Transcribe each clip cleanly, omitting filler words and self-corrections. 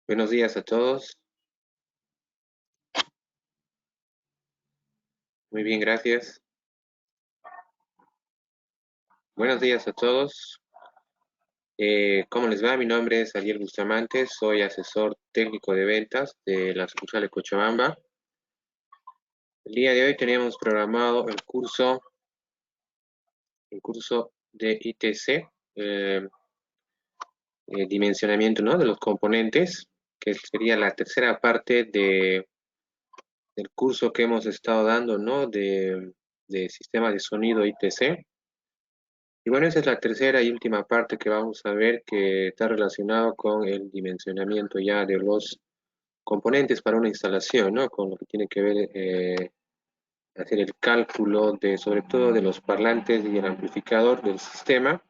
Buenos días a todos. Muy bien, gracias. Buenos días a todos. ¿Cómo les va? Mi nombre es Ariel Bustamante, soy asesor técnico de ventas de la sucursal de Cochabamba. El día de hoy teníamos programado el curso de ITC, dimensionamiento, ¿no?, de los componentes, que sería la tercera parte del curso que hemos estado dando, ¿no?, de sistemas de sonido ITC. Y bueno, esa es la tercera y última parte que vamos a ver, que está relacionado con el dimensionamiento ya de los componentes para una instalación, ¿no? Con lo que tiene que ver hacer el cálculo de, sobre todo, de los parlantes y el amplificador del sistema.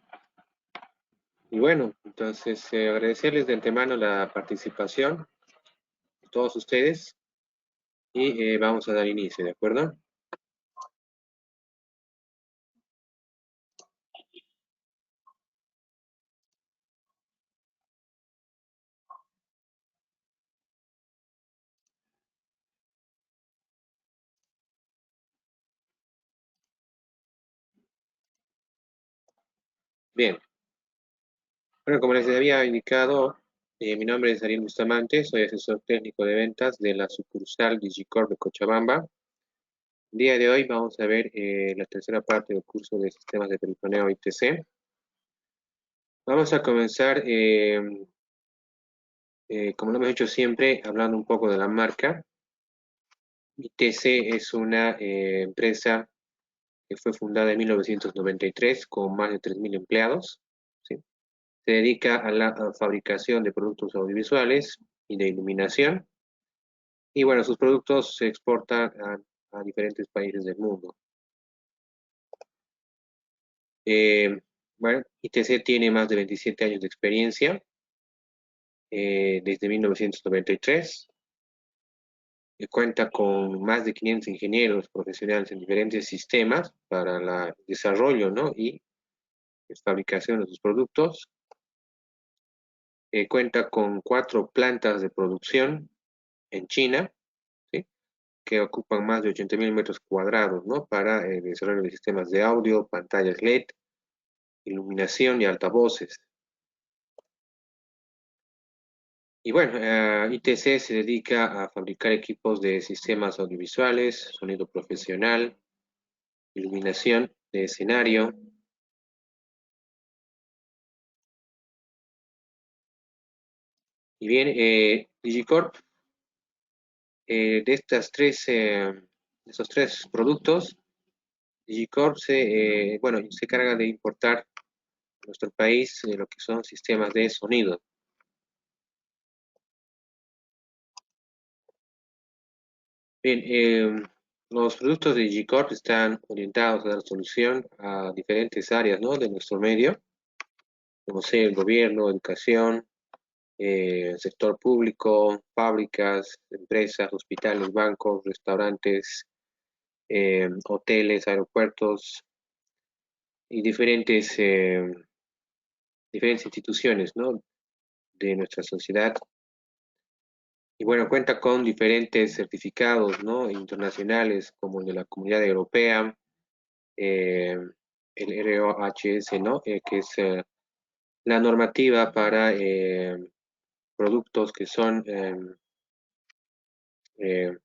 Y bueno, entonces agradecerles de antemano la participación de todos ustedes y vamos a dar inicio, ¿de acuerdo? Bien, bueno, como les había indicado, mi nombre es Ariel Bustamante, soy asesor técnico de ventas de la sucursal Digicorp de Cochabamba. El día de hoy vamos a ver la tercera parte del curso de sistemas de perifoneo ITC. Vamos a comenzar, como lo hemos hecho siempre, hablando un poco de la marca. ITC es una empresa que fue fundada en 1993 con más de 3.000 empleados, ¿sí? Se dedica a la fabricación de productos audiovisuales y de iluminación. Y bueno, sus productos se exportan a diferentes países del mundo. Eh, bueno, ITC tiene más de 27 años de experiencia desde 1993. Cuenta con más de 500 ingenieros profesionales en diferentes sistemas para el desarrollo, ¿no?, y fabricación de sus productos. Cuenta con 4 plantas de producción en China, ¿sí?, que ocupan más de 80.000 metros cuadrados, ¿no?, para el desarrollo de sistemas de audio, pantallas LED, iluminación y altavoces. Y bueno, ITC se dedica a fabricar equipos de sistemas audiovisuales, sonido profesional, iluminación de escenario. Y bien, Digicorp, de esos tres productos, Digicorp bueno, se encarga de importar a nuestro país lo que son sistemas de sonido. Bien, los productos de Digicorp están orientados a dar solución a diferentes áreas, ¿no?, de nuestro medio, como sea el gobierno, educación, sector público, fábricas, empresas, hospitales, bancos, restaurantes, hoteles, aeropuertos y diferentes instituciones, ¿no?, de nuestra sociedad. Y bueno, cuenta con diferentes certificados, ¿no?, internacionales, como el de la Comunidad Europea, eh, el ROHS, ¿no?, que es la normativa para productos que son eh,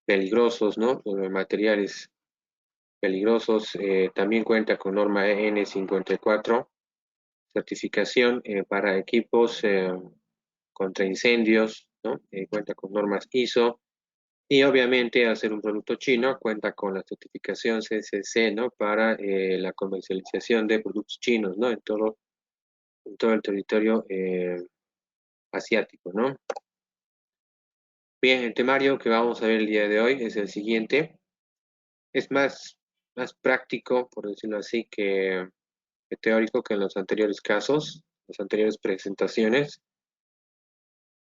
peligrosos, ¿no?, materiales peligrosos. También cuenta con norma EN54, certificación para equipos contra incendios, ¿no? Cuenta con normas ISO. Y obviamente, al ser un producto chino, cuenta con la certificación CCC, ¿no?, para la comercialización de productos chinos, ¿no?, en todo el territorio asiático, ¿no? Bien, el temario que vamos a ver el día de hoy es el siguiente. Es más práctico, por decirlo así, que teórico que en los anteriores casos, las anteriores presentaciones.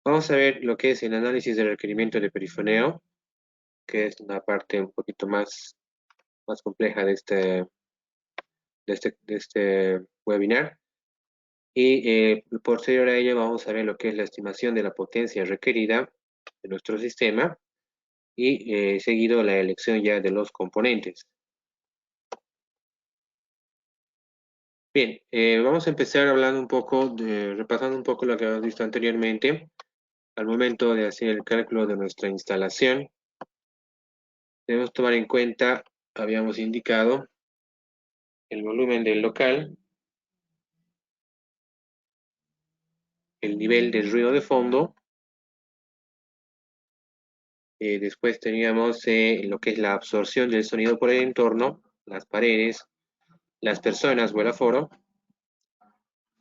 Vamos a ver lo que es el análisis del requerimiento de perifoneo, que es una parte un poquito más compleja de este webinar. Y posterior a ello vamos a ver lo que es la estimación de la potencia requerida de nuestro sistema y seguido la elección ya de los componentes. Bien, vamos a empezar hablando un poco, repasando un poco lo que hemos visto anteriormente. Al momento de hacer el cálculo de nuestra instalación, debemos tomar en cuenta, habíamos indicado, el volumen del local, el nivel del ruido de fondo, después teníamos lo que es la absorción del sonido por el entorno, las paredes, las personas o el aforo.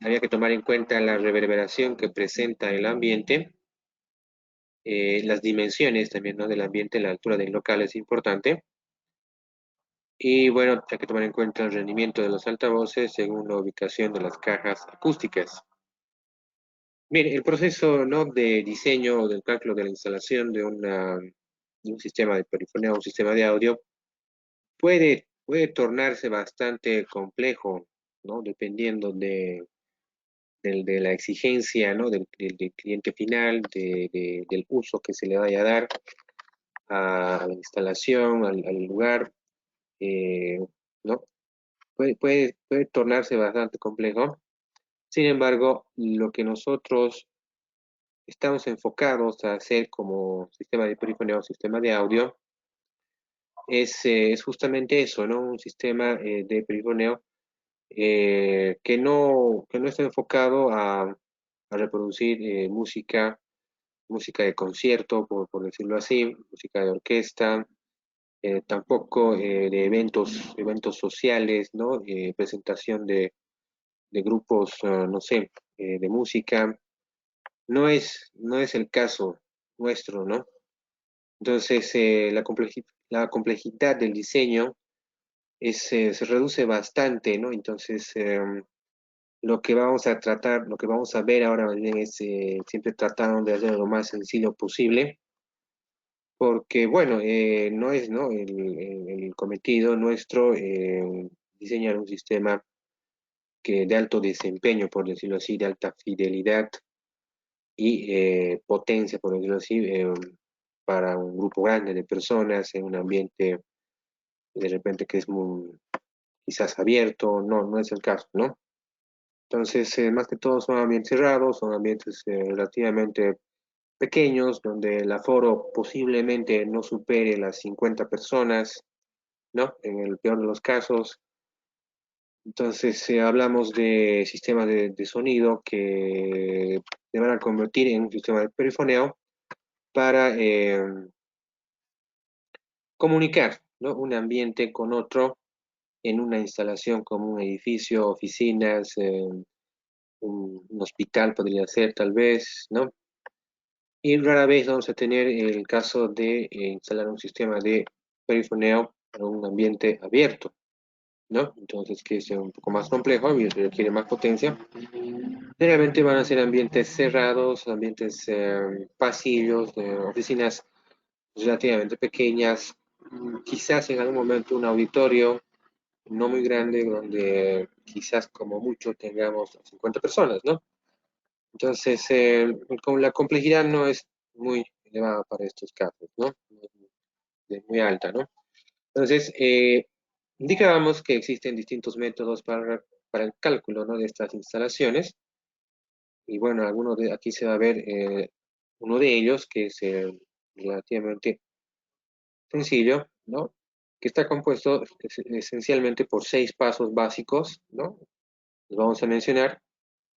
Había que tomar en cuenta la reverberación que presenta el ambiente, las dimensiones también, ¿no?, del ambiente, la altura del local es importante. Y bueno, hay que tomar en cuenta el rendimiento de los altavoces según la ubicación de las cajas acústicas. Bien, el proceso, ¿no?, de diseño o del cálculo de la instalación de un sistema de perifonía o un sistema de audio puede tornarse bastante complejo, ¿no?, dependiendo de la exigencia, ¿no?, del cliente final, del uso que se le vaya a dar a la instalación, al lugar, eh, ¿no? Puede tornarse bastante complejo. Sin embargo, lo que nosotros estamos enfocados a hacer como sistema de perifoneo o sistema de audio es justamente eso, ¿no? Un sistema de perifoneo que no está enfocado a reproducir música de concierto, por decirlo así, música de orquesta, tampoco de eventos sociales, ¿no? Presentación de grupos, no sé, de música. No es el caso nuestro, ¿no? Entonces, la complejidad del diseño se reduce bastante, ¿no? Entonces, lo que vamos a tratar, lo que vamos a ver ahora más bien es siempre tratando de hacerlo lo más sencillo posible, porque, bueno, no es, ¿no?, el cometido nuestro diseñar un sistema de alto desempeño, por decirlo así, de alta fidelidad y potencia, por decirlo así, para un grupo grande de personas en un ambiente de repente que es muy quizás abierto, no es el caso, ¿no? Entonces, más que todo son ambientes cerrados, son ambientes relativamente pequeños, donde el aforo posiblemente no supere las 50 personas, ¿no? En el peor de los casos. Entonces, hablamos de sistemas de sonido que se van a convertir en un sistema de perifoneo para comunicar, ¿no?, un ambiente con otro en una instalación como un edificio, oficinas, un hospital podría ser tal vez, ¿no? Y rara vez vamos a tener el caso de instalar un sistema de perifoneo en un ambiente abierto, ¿no? Entonces, que es un poco más complejo y requiere más potencia. Generalmente van a ser ambientes cerrados, ambientes pasillos, oficinas relativamente pequeñas, quizás en algún momento un auditorio no muy grande, donde quizás como mucho tengamos 50 personas, ¿no? Entonces, con la complejidad no es muy elevada para estos casos, ¿no? Es muy alta, ¿no? Entonces, indicábamos que existen distintos métodos para el cálculo, ¿no?, de estas instalaciones. Y bueno, aquí se va a ver uno de ellos, que es relativamente sencillo, ¿no? Que está compuesto esencialmente por 6 pasos básicos, ¿no? Los vamos a mencionar.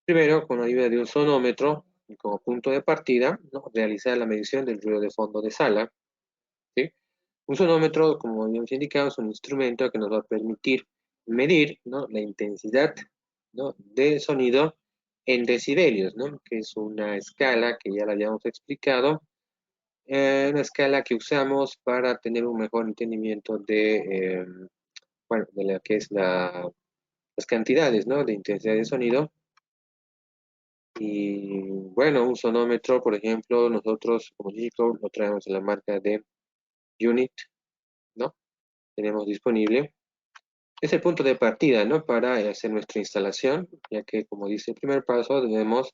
Primero, con la ayuda de un sonómetro y como punto de partida, ¿no?, realizar la medición del ruido de fondo de sala, ¿sí? Un sonómetro, como habíamos indicado, es un instrumento que nos va a permitir medir, ¿no?, la intensidad, ¿no?, del sonido en decibelios, ¿no?, que es una escala que ya la habíamos explicado, una escala que usamos para tener un mejor entendimiento bueno, de lo que es las cantidades, ¿no?, de intensidad de sonido. Y bueno, un sonómetro, por ejemplo, nosotros como digo, lo traemos en la marca de Unit, ¿no? Tenemos disponible. Es el punto de partida, ¿no? Para hacer nuestra instalación, ya que, como dice el primer paso, debemos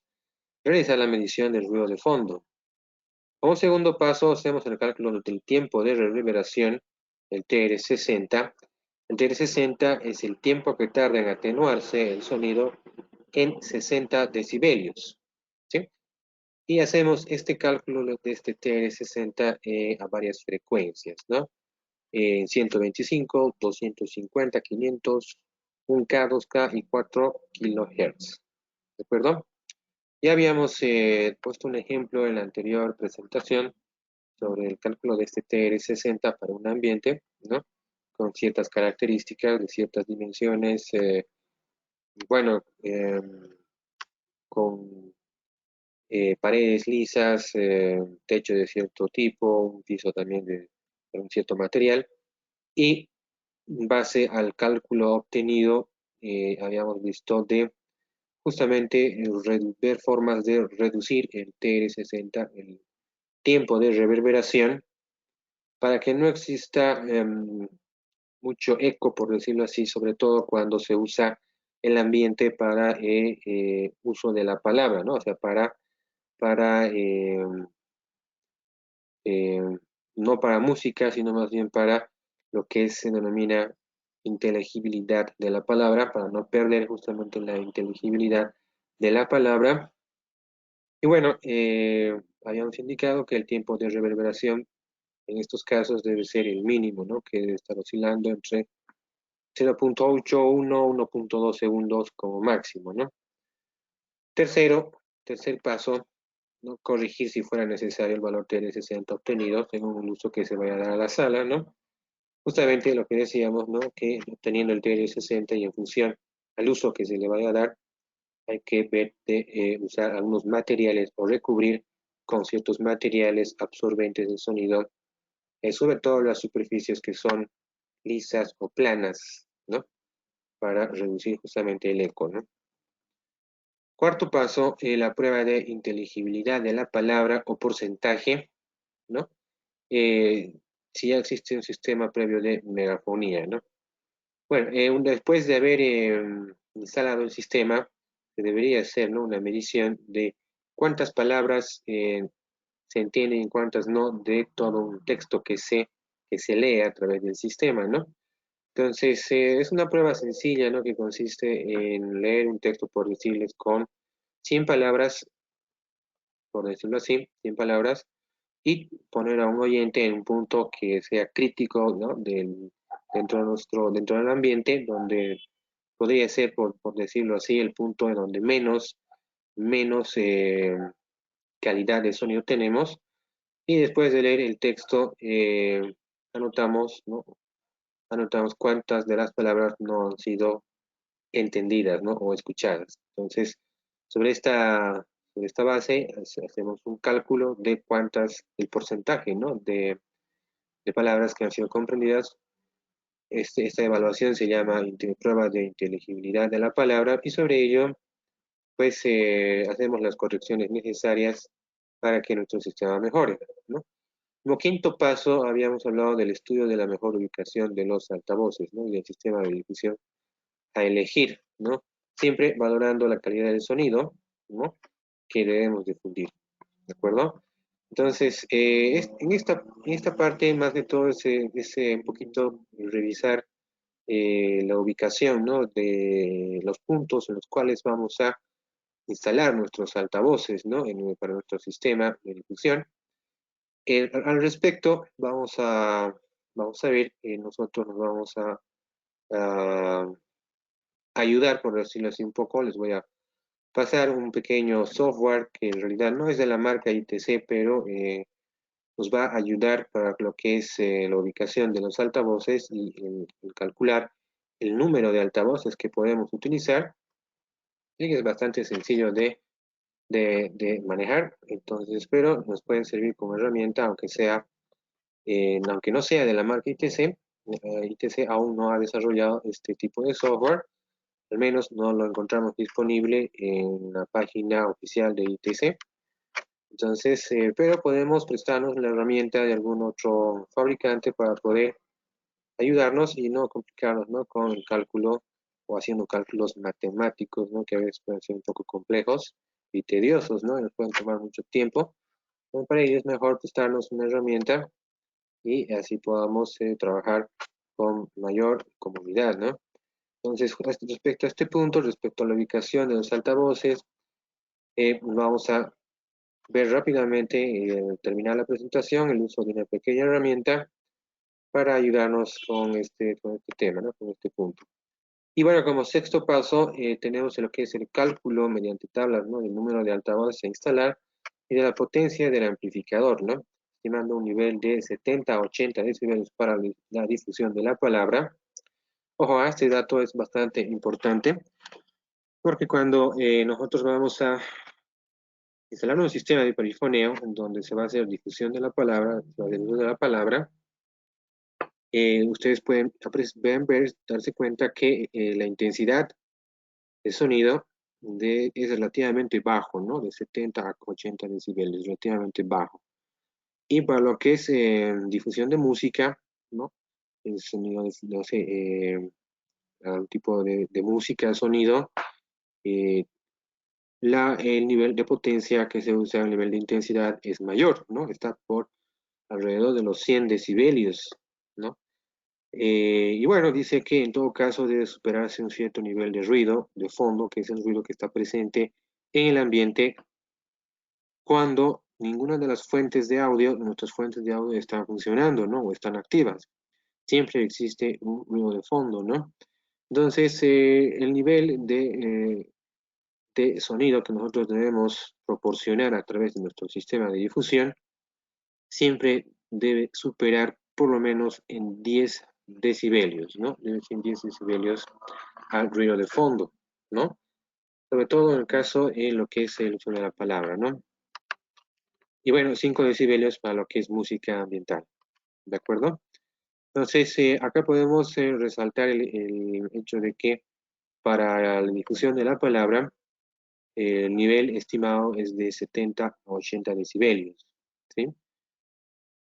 realizar la medición del ruido de fondo. Como segundo paso, hacemos el cálculo del tiempo de reverberación, el TR60. El TR60 es el tiempo que tarda en atenuarse el sonido en 60 decibelios, ¿sí? Y hacemos este cálculo de este TR60 a varias frecuencias, ¿no? 125, 250, 500, 1K, 2K y 4 kHz. ¿De acuerdo? Ya habíamos puesto un ejemplo en la anterior presentación sobre el cálculo de este TR60 para un ambiente, ¿no? Con ciertas características de ciertas dimensiones, bueno, con paredes lisas, techo de cierto tipo, un piso también de un cierto material, y en base al cálculo obtenido, habíamos visto de justamente ver formas de reducir el TR60, el tiempo de reverberación, para que no exista mucho eco, por decirlo así, sobre todo cuando se usa el ambiente para uso de la palabra, ¿no? O sea, para eh, no para música, sino más bien para lo que se denomina inteligibilidad de la palabra, para no perder justamente la inteligibilidad de la palabra. Y bueno, habíamos indicado que el tiempo de reverberación en estos casos debe ser el mínimo, ¿no? Que debe estar oscilando entre 0.81, 1.2 segundos como máximo, ¿no? Tercer paso, ¿no? Corregir si fuera necesario el valor TR60 obtenido según el uso que se vaya a dar a la sala, ¿no? Justamente lo que decíamos, ¿no? Que obteniendo el TR60 y en función al uso que se le vaya a dar, hay que ver de usar algunos materiales o recubrir con ciertos materiales absorbentes del sonido, sobre todo las superficies que son lisas o planas, ¿no? Para reducir justamente el eco, ¿no? Cuarto paso, la prueba de inteligibilidad de la palabra o porcentaje, ¿no? Eh, si ya existe un sistema previo de megafonía, ¿no? Bueno, después de haber instalado el sistema, se debería hacer, ¿no? Una medición de cuántas palabras se entienden y cuántas no de todo un texto que se lee a través del sistema, ¿no? Entonces, es una prueba sencilla, ¿no? Que consiste en leer un texto, por decirles, con 100 palabras, por decirlo así, 100 palabras, y poner a un oyente en un punto que sea crítico, ¿no? Dentro del ambiente, donde podría ser, por decirlo así, el punto en donde menos calidad de sonido tenemos. Y después de leer el texto, anotamos, ¿no? Anotamos cuántas de las palabras no han sido entendidas, ¿no? O escuchadas. Entonces, sobre sobre esta base, hacemos un cálculo de el porcentaje, ¿no? De palabras que han sido comprendidas. Esta evaluación se llama prueba de inteligibilidad de la palabra y sobre ello, pues, hacemos las correcciones necesarias para que nuestro sistema mejore, ¿no? Como quinto paso, habíamos hablado del estudio de la mejor ubicación de los altavoces, ¿no? Y del sistema de difusión a elegir, ¿no? Siempre valorando la calidad del sonido, ¿no? Que debemos difundir, ¿de acuerdo? Entonces, en esta parte, más de todo, es un poquito revisar la ubicación, ¿no? De los puntos en los cuales vamos a instalar nuestros altavoces, ¿no? Para nuestro sistema de difusión. Al respecto, vamos a ver, nosotros nos vamos a ayudar, por decirlo así un poco, les voy a pasar un pequeño software que en realidad no es de la marca ITC, pero nos va a ayudar para lo que es la ubicación de los altavoces y el calcular el número de altavoces que podemos utilizar. Y es bastante sencillo de manejar, entonces espero nos pueden servir como herramienta, aunque no sea de la marca ITC. ITC aún no ha desarrollado este tipo de software, al menos no lo encontramos disponible en la página oficial de ITC. Entonces, pero podemos prestarnos la herramienta de algún otro fabricante para poder ayudarnos y no complicarnos, ¿no? Con el cálculo o haciendo cálculos matemáticos, ¿no? Que a veces pueden ser un poco complejos y tediosos, ¿no? Y nos pueden tomar mucho tiempo. Bueno, para ello es mejor prestarnos una herramienta y así podamos trabajar con mayor comodidad, ¿no? Entonces, respecto a este punto, respecto a la ubicación de los altavoces, vamos a ver rápidamente, al terminar la presentación, el uso de una pequeña herramienta para ayudarnos con este tema, ¿no? Con este punto. Y bueno, como sexto paso, tenemos lo que es el cálculo mediante tablas, ¿no? Del número de altavoces a instalar y de la potencia del amplificador, ¿no? Estimando un nivel de 70 a 80 decibelios para la difusión de la palabra. Ojo, este dato es bastante importante porque cuando nosotros vamos a instalar un sistema de polifoneo en donde se va a hacer difusión de la palabra, ustedes pueden ver, darse cuenta que la intensidad de sonido es relativamente bajo, ¿no? De 70 a 80 decibeles, relativamente bajo. Y para lo que es difusión de música, ¿no? El sonido, no sé, algún tipo de música, sonido, eh, el nivel de potencia que se usa, el nivel de intensidad es mayor, ¿no? Está por alrededor de los 100 decibelios, ¿no? Y bueno, dice que en todo caso debe superarse un cierto nivel de ruido de fondo, que es el ruido que está presente en el ambiente cuando ninguna de las fuentes de audio, nuestras fuentes de audio están funcionando, ¿no? O están activas. Siempre existe un ruido de fondo, ¿no? Entonces, el nivel de sonido que nosotros debemos proporcionar a través de nuestro sistema de difusión siempre debe superar por lo menos en 10 decibelios, ¿no? Debe ser en 10 decibelios al ruido de fondo, ¿no? Sobre todo en el caso en lo que es el uso de la palabra, ¿no? Y bueno, 5 decibelios para lo que es música ambiental, ¿de acuerdo? Entonces, acá podemos resaltar el hecho de que para la difusión de la palabra, el nivel estimado es de 70 a 80 decibelios, ¿sí?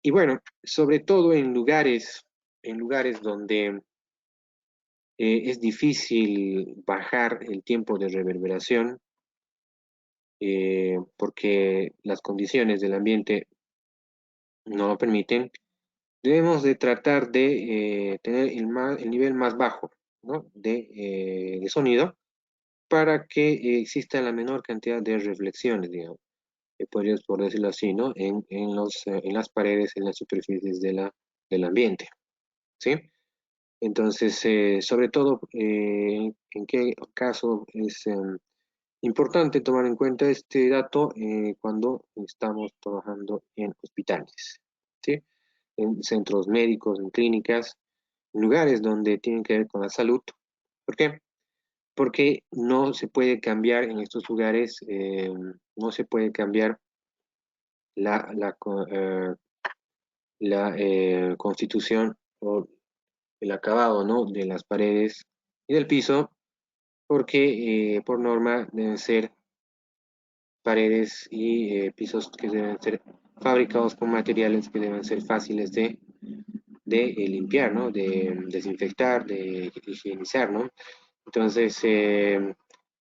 Y bueno, sobre todo en lugares donde es difícil bajar el tiempo de reverberación, porque las condiciones del ambiente no lo permiten, debemos de tratar de tener el nivel más bajo, ¿no? de sonido para que exista la menor cantidad de reflexiones, digamos, podrías por decirlo así, ¿no? En las paredes, en las superficies del ambiente, ¿sí? Entonces, sobre todo, ¿en qué caso es importante tomar en cuenta este dato cuando estamos trabajando en hospitales, ¿sí? En centros médicos, en clínicas, en lugares donde tienen que ver con la salud? ¿Por qué? Porque no se puede cambiar en estos lugares, no se puede cambiar la, la, co- eh, la constitución o el acabado, ¿no? De las paredes y del piso, porque por norma deben ser paredes y pisos que deben ser fabricados con materiales que deben ser fáciles de limpiar, ¿no? De desinfectar, de higienizar, ¿no? Entonces,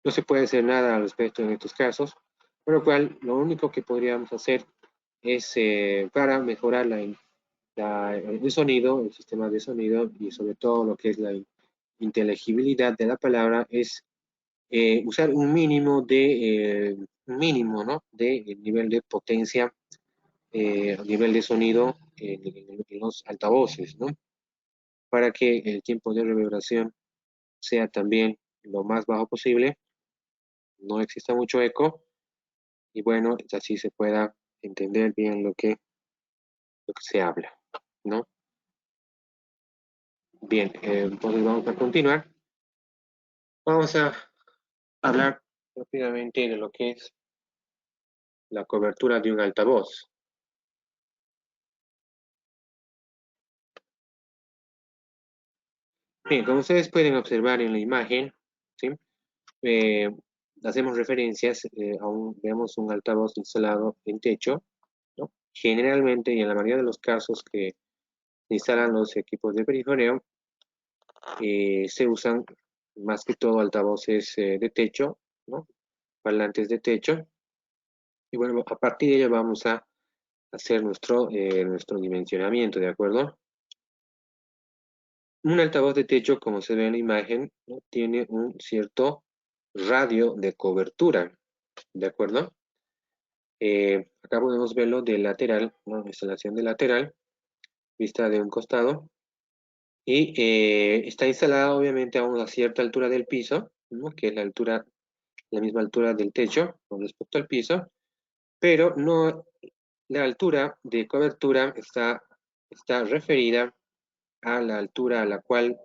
no se puede hacer nada al respecto en estos casos, por lo cual lo único que podríamos hacer es para mejorar el sonido, el sistema de sonido y sobre todo lo que es la inteligibilidad de la palabra es usar un mínimo, ¿no? De nivel de potencia, nivel de sonido en los altavoces, ¿no? Para que el tiempo de reverberación sea también lo más bajo posible, no exista mucho eco y bueno, así se pueda entender bien lo que se habla, ¿no? Bien, entonces vamos a continuar. Vamos a hablar rápidamente de lo que es la cobertura de un altavoz. Bien, como ustedes pueden observar en la imagen, ¿sí? Eh, hacemos referencias vemos un altavoz instalado en techo, ¿no? Generalmente y en la mayoría de los casos que instalan los equipos de perifoneo, se usan más que todo altavoces de techo, ¿no? Parlantes de techo. Y bueno, a partir de ello vamos a hacer nuestro dimensionamiento, ¿de acuerdo? Un altavoz de techo, como se ve en la imagen, ¿no? Tiene un cierto radio de cobertura, ¿de acuerdo? Acá podemos verlo de lateral, ¿no? Instalación de lateral, vista de un costado. Y está instalada obviamente a una cierta altura del piso, ¿no? Que es la misma altura del techo con respecto al piso, pero no, la altura de cobertura está referida a la altura a la cual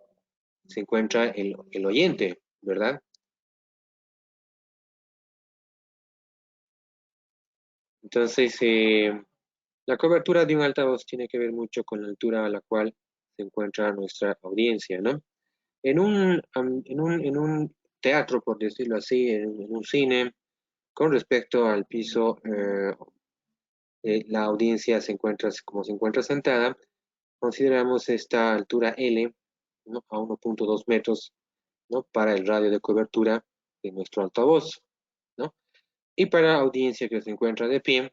se encuentra el oyente, ¿verdad? Entonces, la cobertura de un altavoz tiene que ver mucho con la altura a la cual se encuentra nuestra audiencia, ¿no? En un teatro, por decirlo así, en un cine, con respecto al piso, la audiencia como se encuentra sentada, consideramos esta altura L, ¿no? A 1.2 metros, ¿no? Para el radio de cobertura de nuestro altavoz, ¿no? Y para la audiencia que se encuentra de pie,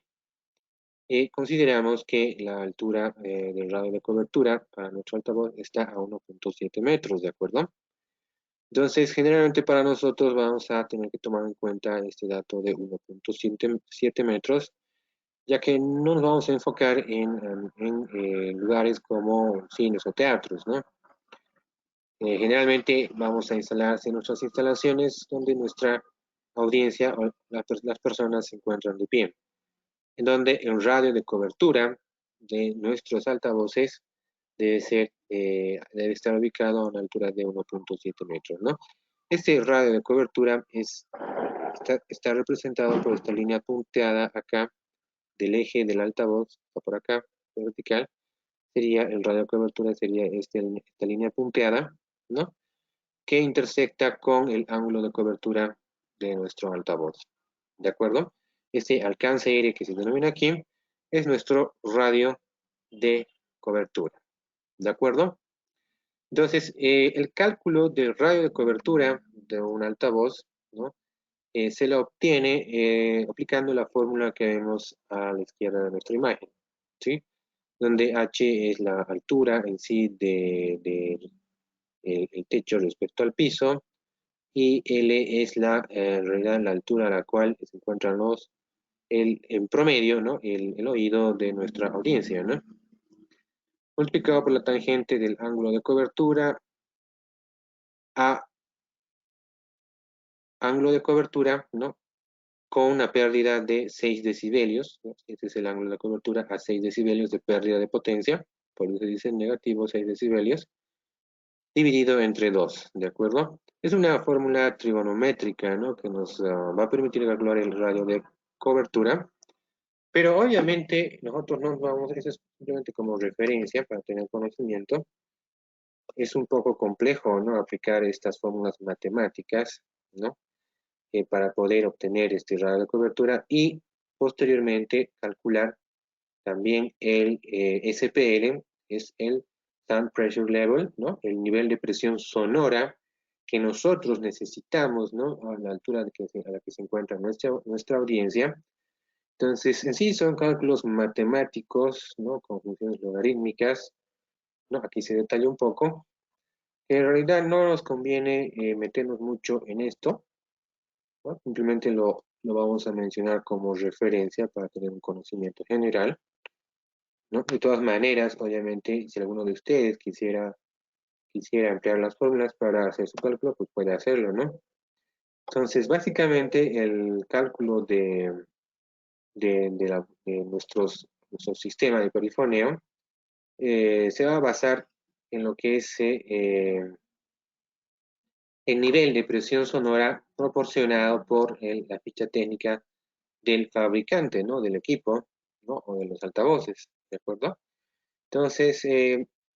consideramos que la altura del radio de cobertura para nuestro altavoz está a 1.7 metros, ¿de acuerdo? Entonces, generalmente para nosotros vamos a tener que tomar en cuenta este dato de 1.7 metros, ya que no nos vamos a enfocar en lugares como cines o teatros, ¿no? Generalmente vamos a instalarse en nuestras instalaciones donde nuestra audiencia o las personas se encuentran de pie, en donde el radio de cobertura de nuestros altavoces debe estar ubicado a una altura de 1.7 metros, ¿no? Este radio de cobertura está representado por esta línea punteada acá del eje del altavoz, está por acá, vertical, sería el radio de cobertura, sería esta línea punteada, ¿no? Que intersecta con el ángulo de cobertura de nuestro altavoz, ¿de acuerdo? Este alcance aire que se denomina aquí es nuestro radio de cobertura, ¿de acuerdo? Entonces, el cálculo del radio de cobertura de un altavoz, ¿no? Se lo obtiene aplicando la fórmula que vemos a la izquierda de nuestra imagen, ¿sí? Donde h es la altura en sí el techo respecto al piso, y L es en realidad la altura a la cual se encuentran en promedio, ¿no? El oído de nuestra audiencia, ¿no? Multiplicado por la tangente del ángulo de cobertura a ángulo de cobertura, ¿no? Con una pérdida de 6 decibelios, ¿no? Este es el ángulo de cobertura a 6 decibelios de pérdida de potencia, por eso se dice negativo 6 decibelios, dividido entre 2, ¿de acuerdo? Es una fórmula trigonométrica, ¿no? Que nos va a permitir calcular el radio de cobertura, pero obviamente nosotros nos vamos, eso es simplemente como referencia para tener conocimiento. Es un poco complejo, ¿no? Aplicar estas fórmulas matemáticas, ¿no? Para poder obtener este radio de cobertura y posteriormente calcular también el SPL, es el Sound Pressure Level, ¿no? El nivel de presión sonora que nosotros necesitamos, ¿no? A la altura a la que se encuentra nuestra audiencia. Entonces, en sí son cálculos matemáticos, ¿no? Con funciones logarítmicas, ¿no? Aquí se detalla un poco. En realidad no nos conviene meternos mucho en esto, ¿no? Simplemente lo vamos a mencionar como referencia para tener un conocimiento general, ¿no? De todas maneras, obviamente, si alguno de ustedes quisiera emplear las fórmulas para hacer su cálculo, pues puede hacerlo, ¿no? Entonces, básicamente, el cálculo de nuestro sistema de perifoneo se va a basar en lo que es el nivel de presión sonora proporcionado por la ficha técnica del fabricante, ¿no? Del equipo, ¿no? O de los altavoces, ¿de acuerdo? Entonces,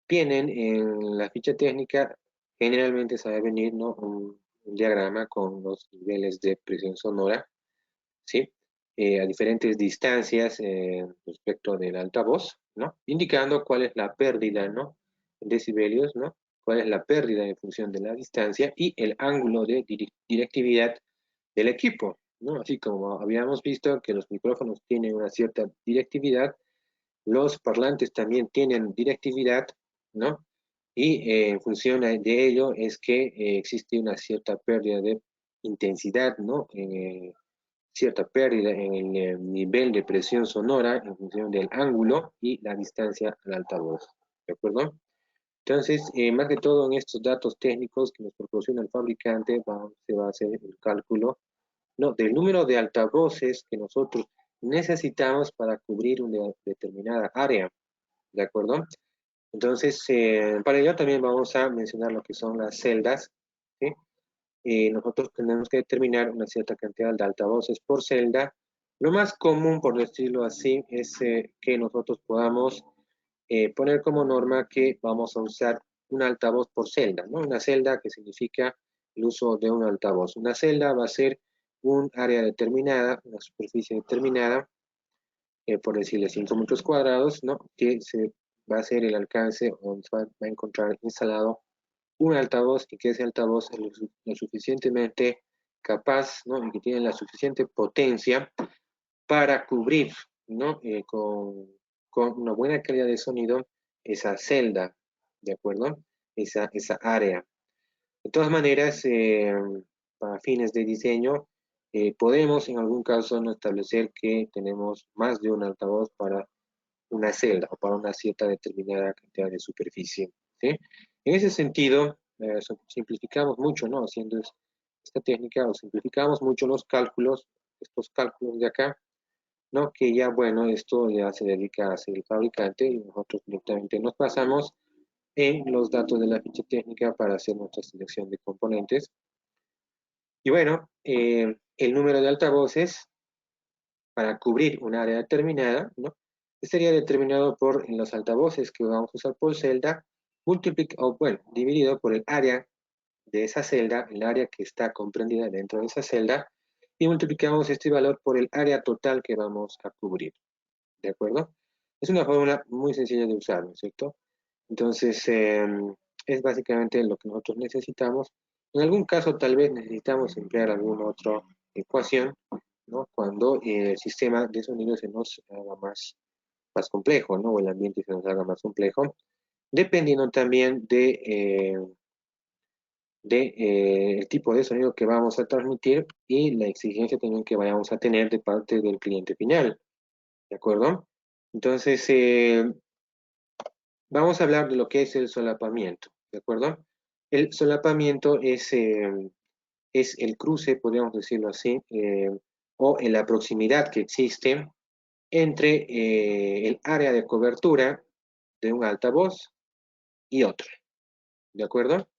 vienen en la ficha técnica, generalmente sabe venir, ¿no? Un diagrama con los niveles de presión sonora, ¿sí? a diferentes distancias respecto del altavoz, ¿no? Indicando cuál es la pérdida, ¿no? En decibelios, ¿no? Cuál es la pérdida en función de la distancia y el ángulo de directividad del equipo, ¿no? Así como habíamos visto que los micrófonos tienen una cierta directividad, los parlantes también tienen directividad, ¿no? Y en función de ello es que existe una cierta pérdida de intensidad, ¿no? Cierta pérdida en el nivel de presión sonora en función del ángulo y la distancia al altavoz, ¿de acuerdo? Entonces, más que todo en estos datos técnicos que nos proporciona el fabricante, se va a hacer el cálculo, ¿no? Del número de altavoces que nosotros necesitamos para cubrir una determinada área, ¿de acuerdo? Entonces, para ello también vamos a mencionar lo que son las celdas, ¿sí? Nosotros tenemos que determinar una cierta cantidad de altavoces por celda. Lo más común, por decirlo así, es que nosotros podamos poner como norma que vamos a usar un altavoz por celda, ¿no? Una celda que significa el uso de un altavoz. Una celda va a ser un área determinada, una superficie determinada, por decirle 5 metros cuadrados, ¿no? Que se va a ser el alcance donde se va a encontrar instalado un altavoz y que ese altavoz es lo suficientemente capaz, ¿no? Y que tiene la suficiente potencia para cubrir, ¿no? Con una buena calidad de sonido esa celda, ¿de acuerdo? Esa área. De todas maneras, para fines de diseño, podemos en algún caso no establecer que tenemos más de un altavoz para una celda o para una cierta determinada cantidad de superficie, ¿sí? En ese sentido, simplificamos mucho, ¿no? Haciendo esta técnica, o simplificamos mucho los cálculos, estos cálculos de acá, ¿no? Que ya, bueno, esto ya se dedica a hacer el fabricante y nosotros directamente nos basamos en los datos de la ficha técnica para hacer nuestra selección de componentes. Y bueno, el número de altavoces para cubrir un área determinada, ¿no? Sería determinado por los altavoces que vamos a usar por celda, o bueno, dividido por el área de esa celda, el área que está comprendida dentro de esa celda, y multiplicamos este valor por el área total que vamos a cubrir, ¿de acuerdo? Es una fórmula muy sencilla de usar, ¿no es cierto? Entonces, es básicamente lo que nosotros necesitamos. En algún caso, tal vez necesitamos emplear alguna otra ecuación, ¿no? Cuando el sistema de sonido se nos haga más complejo, ¿no? O el ambiente se nos haga más complejo, dependiendo también el tipo de sonido que vamos a transmitir y la exigencia también que vayamos a tener de parte del cliente final, ¿de acuerdo? Entonces, vamos a hablar de lo que es el solapamiento, ¿de acuerdo? El solapamiento es el cruce, podríamos decirlo así, o en la proximidad que existe entre el área de cobertura de un altavoz y otro, ¿de acuerdo?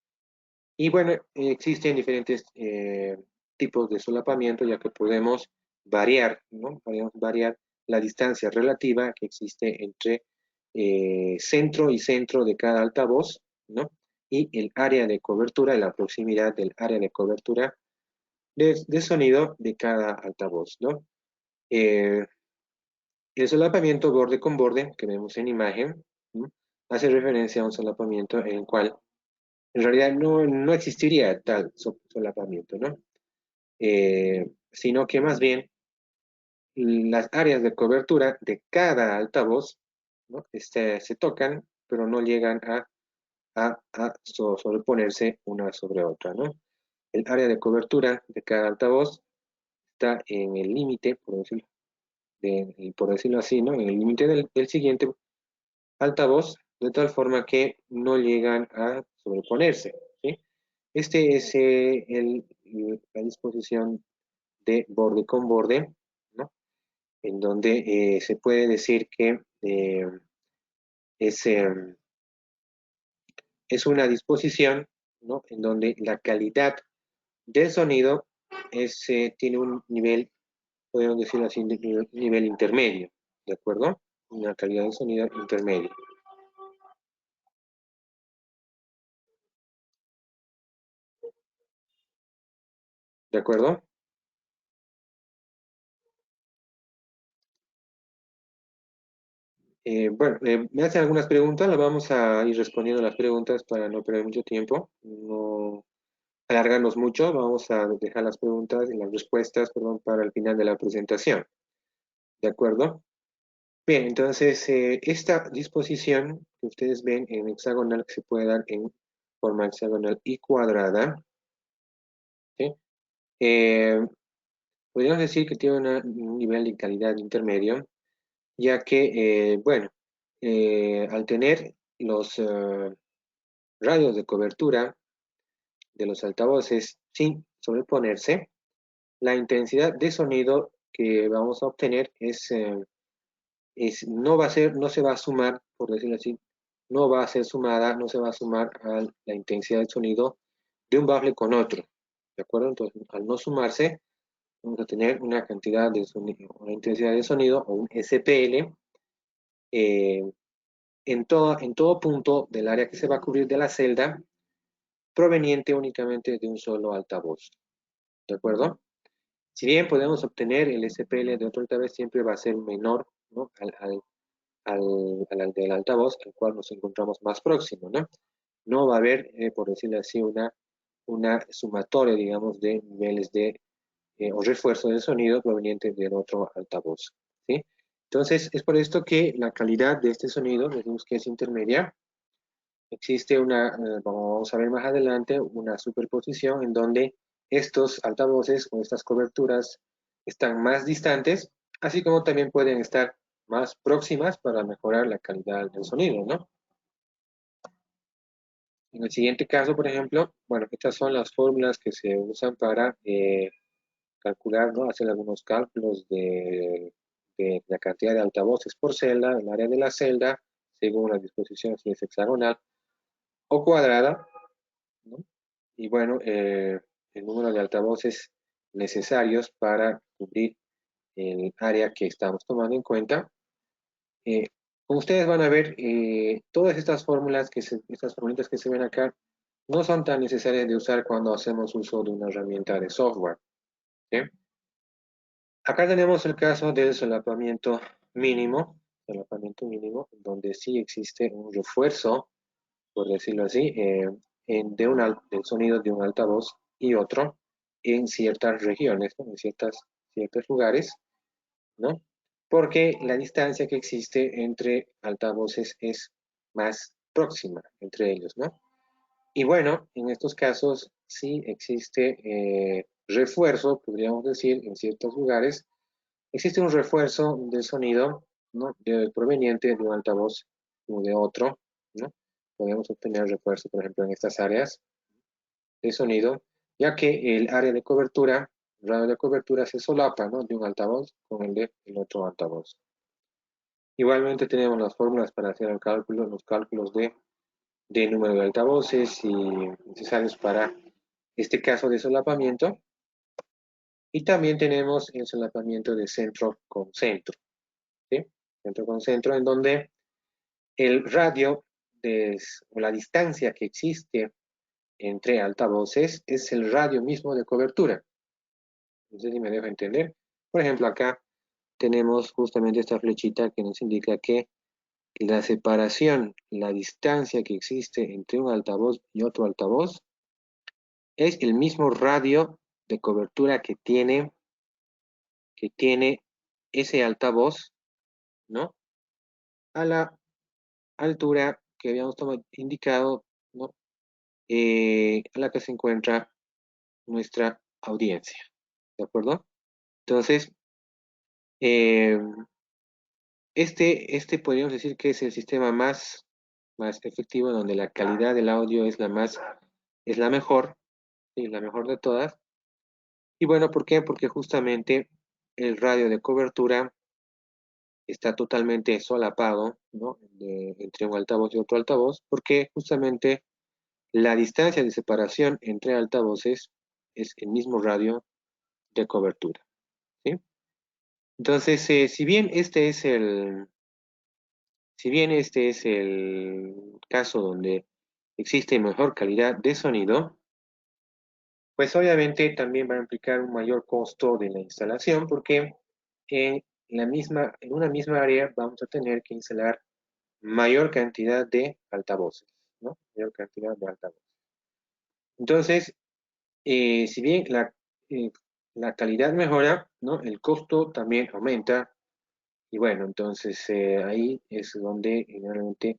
Y bueno, existen diferentes tipos de solapamiento, ya que podemos variar, ¿no? Podemos variar la distancia relativa que existe entre centro y centro de cada altavoz, ¿no? Y el área de cobertura, la proximidad del área de cobertura de sonido de cada altavoz, ¿no? Eh, el solapamiento borde con borde, que vemos en imagen, ¿no? Hace referencia a un solapamiento en el cual en realidad no existiría tal solapamiento, ¿no? Sino que más bien las áreas de cobertura de cada altavoz, ¿no? Se tocan, pero no llegan a sobreponerse una sobre otra, ¿no? El área de cobertura de cada altavoz está en el límite, por decirlo así, ¿no? En el límite del siguiente altavoz, de tal forma que no llegan a sobreponerse, ¿sí? Este es la disposición de borde con borde, ¿no? En donde se puede decir que es, es una disposición, ¿no? En donde la calidad del sonido tiene un nivel, podemos decirlo así, nivel intermedio, ¿de acuerdo? Una calidad de sonido intermedio, ¿de acuerdo? Bueno, me hacen algunas preguntas, las vamos a ir respondiendo las preguntas para no perder mucho tiempo, no alargarnos mucho, vamos a dejar las preguntas y las respuestas, perdón, para el final de la presentación, ¿de acuerdo? Bien, entonces esta disposición que ustedes ven en hexagonal que se puede dar en forma hexagonal y cuadrada, ¿sí? Eh, Podríamos decir que tiene un nivel de calidad intermedio, ya que, bueno, al tener los radios de cobertura de los altavoces sin sobreponerse, la intensidad de sonido que vamos a obtener no va a ser, no se va a sumar, por decirlo así, no va a ser sumada, no se va a sumar a la intensidad de sonido de un bafle con otro, ¿de acuerdo? Entonces, al no sumarse, vamos a tener una cantidad de sonido, una intensidad de sonido o un SPL eh, en todo punto del área que se va a cubrir de la celda, proveniente únicamente de un solo altavoz, ¿de acuerdo? Si bien podemos obtener el SPL de otro altavoz, siempre va a ser menor, ¿no? al del altavoz al cual nos encontramos más próximo, ¿no? No va a haber, por decirlo así, una sumatoria, digamos, de niveles o refuerzo del sonido proveniente del otro altavoz, ¿sí? Entonces, es por esto que la calidad de este sonido, decimos que es intermedia. Existe vamos a ver más adelante, una superposición en donde estos altavoces o estas coberturas están más distantes, así como también pueden estar más próximas para mejorar la calidad del sonido, ¿no? En el siguiente caso, por ejemplo, bueno, estas son las fórmulas que se usan para calcular, ¿no? Hacer algunos cálculos de la cantidad de altavoces por celda, el área de la celda, según la disposición, si es hexagonal o cuadrada, ¿no? Y bueno, el número de altavoces necesarios para cubrir el área que estamos tomando en cuenta. Eh, Como ustedes van a ver, todas estas fórmulas, estas formulitas que se ven acá, no son tan necesarias de usar cuando hacemos uso de una herramienta de software, ¿sí? Acá tenemos el caso del solapamiento mínimo, donde sí existe un refuerzo, por decirlo así, del sonido de un altavoz y otro en ciertas regiones, ¿no? En ciertos lugares, ¿no? Porque la distancia que existe entre altavoces es más próxima entre ellos, ¿no? Y bueno, en estos casos sí existe refuerzo, podríamos decir, en ciertos lugares, existe un refuerzo del sonido, ¿no? Proveniente de un altavoz o de otro, ¿no? Podemos obtener refuerzo, por ejemplo, en estas áreas de sonido, ya que el área de cobertura, el radio de cobertura se solapa, ¿no? De un altavoz con el de el otro altavoz. Igualmente tenemos las fórmulas para hacer los cálculos de número de altavoces y necesarios para este caso de solapamiento. Y también tenemos el solapamiento de centro con centro, ¿sí? Centro con centro, en donde el radio o la distancia que existe entre altavoces es el radio mismo de cobertura. No sé si me dejo entender. Por ejemplo, acá tenemos justamente esta flechita que nos indica que la separación, la distancia que existe entre un altavoz y otro altavoz es el mismo radio de cobertura que tiene ese altavoz, ¿no? A la altura que habíamos indicado, ¿no? A la que se encuentra nuestra audiencia, ¿de acuerdo? Entonces, eh, este podríamos decir que es el sistema más efectivo, donde la calidad del audio es la mejor, ¿sí? La mejor de todas. Y bueno, ¿por qué? Porque justamente el radio de cobertura está totalmente solapado, ¿no? Entre un altavoz y otro altavoz, porque justamente la distancia de separación entre altavoces es el mismo radio de cobertura, ¿sí? Entonces, si bien este es el caso donde existe mejor calidad de sonido, pues obviamente también va a implicar un mayor costo de la instalación porque en una misma área vamos a tener que instalar mayor cantidad de altavoces, ¿no? Mayor cantidad de altavoces. Entonces, si bien eh, la calidad mejora, ¿no? El costo también aumenta. Y bueno, entonces ahí es donde generalmente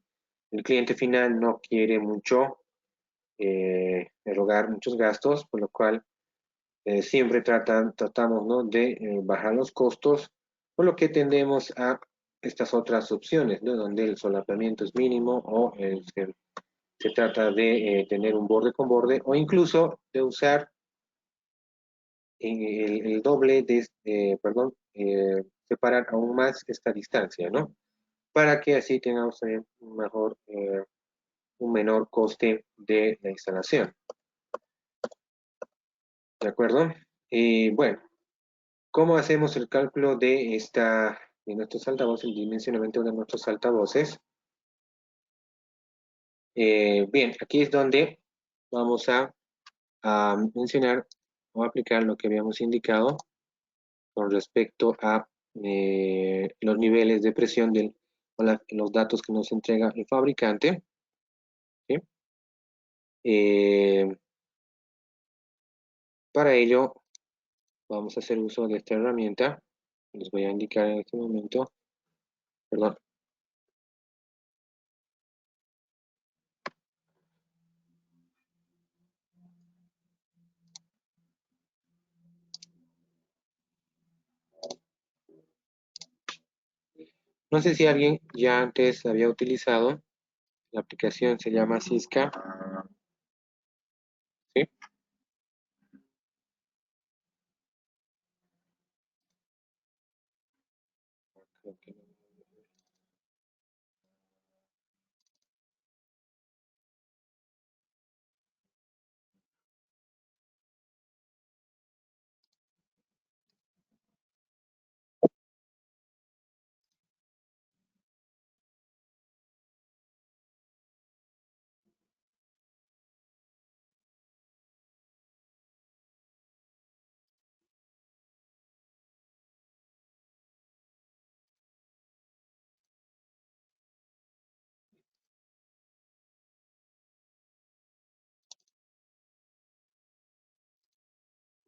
el cliente final no quiere mucho erogar muchos gastos, por lo cual siempre tratamos, ¿no? de bajar los costos, por lo que tendemos a estas otras opciones, ¿no? Donde el solapamiento es mínimo o se trata de tener un borde con borde o incluso de usar el doble de, perdón, separar aún más esta distancia, ¿no? Para que así tengamos también un menor coste de la instalación, ¿de acuerdo? Bueno, ¿cómo hacemos el cálculo de nuestros altavoces, el dimensionamiento de nuestros altavoces? Bien, aquí es donde vamos a mencionar o aplicar lo que habíamos indicado con respecto a los niveles de presión o los datos que nos entrega el fabricante, ¿sí? Eh, para ello, vamos a hacer uso de esta herramienta. Les voy a indicar en este momento. Perdón. No sé si alguien ya antes había utilizado. La aplicación se llama Cisca. ¿Sí?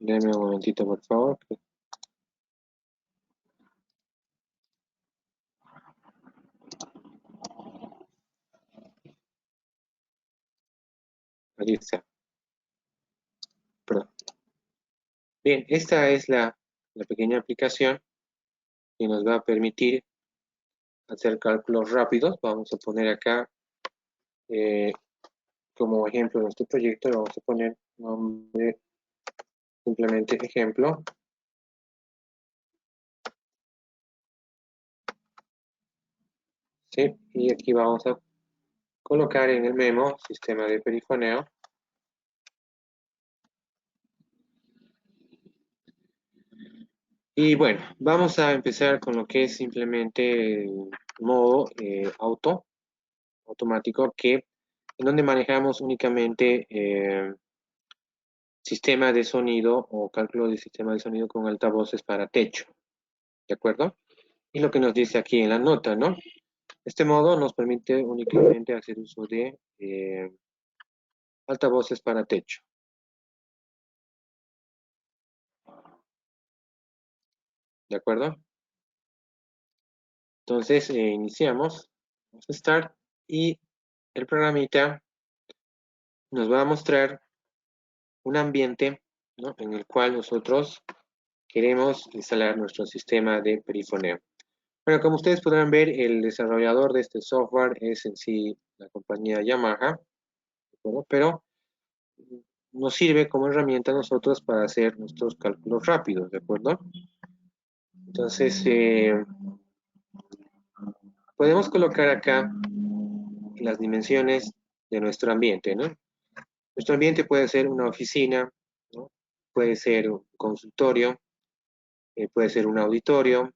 Deme un momentito, por favor. Ahí está. Perdón. Bien, esta es la pequeña aplicación que nos va a permitir hacer cálculos rápidos. Vamos a poner acá eh, como ejemplo nuestro proyecto, le vamos a poner nombre, simplemente ejemplo. ¿Sí? Y aquí vamos a colocar en el memo sistema de perifoneo. Y bueno, vamos a empezar con lo que es simplemente el modo automático, en donde manejamos únicamente sistema de sonido o cálculo de sistema de sonido con altavoces para techo, ¿de acuerdo? Y lo que nos dice aquí en la nota, ¿no? Este modo nos permite únicamente hacer uso de altavoces para techo, ¿de acuerdo? Entonces, iniciamos, vamos a start, y el programita nos va a mostrar un ambiente, ¿no? En el cual nosotros queremos instalar nuestro sistema de perifoneo. Bueno, como ustedes podrán ver, el desarrollador de este software es en sí la compañía Yamaha, ¿no? Pero nos sirve como herramienta a nosotros para hacer nuestros cálculos rápidos, ¿de acuerdo? Entonces, podemos colocar acá las dimensiones de nuestro ambiente, ¿no? Nuestro ambiente puede ser una oficina, ¿no? Puede ser un consultorio, puede ser un auditorio,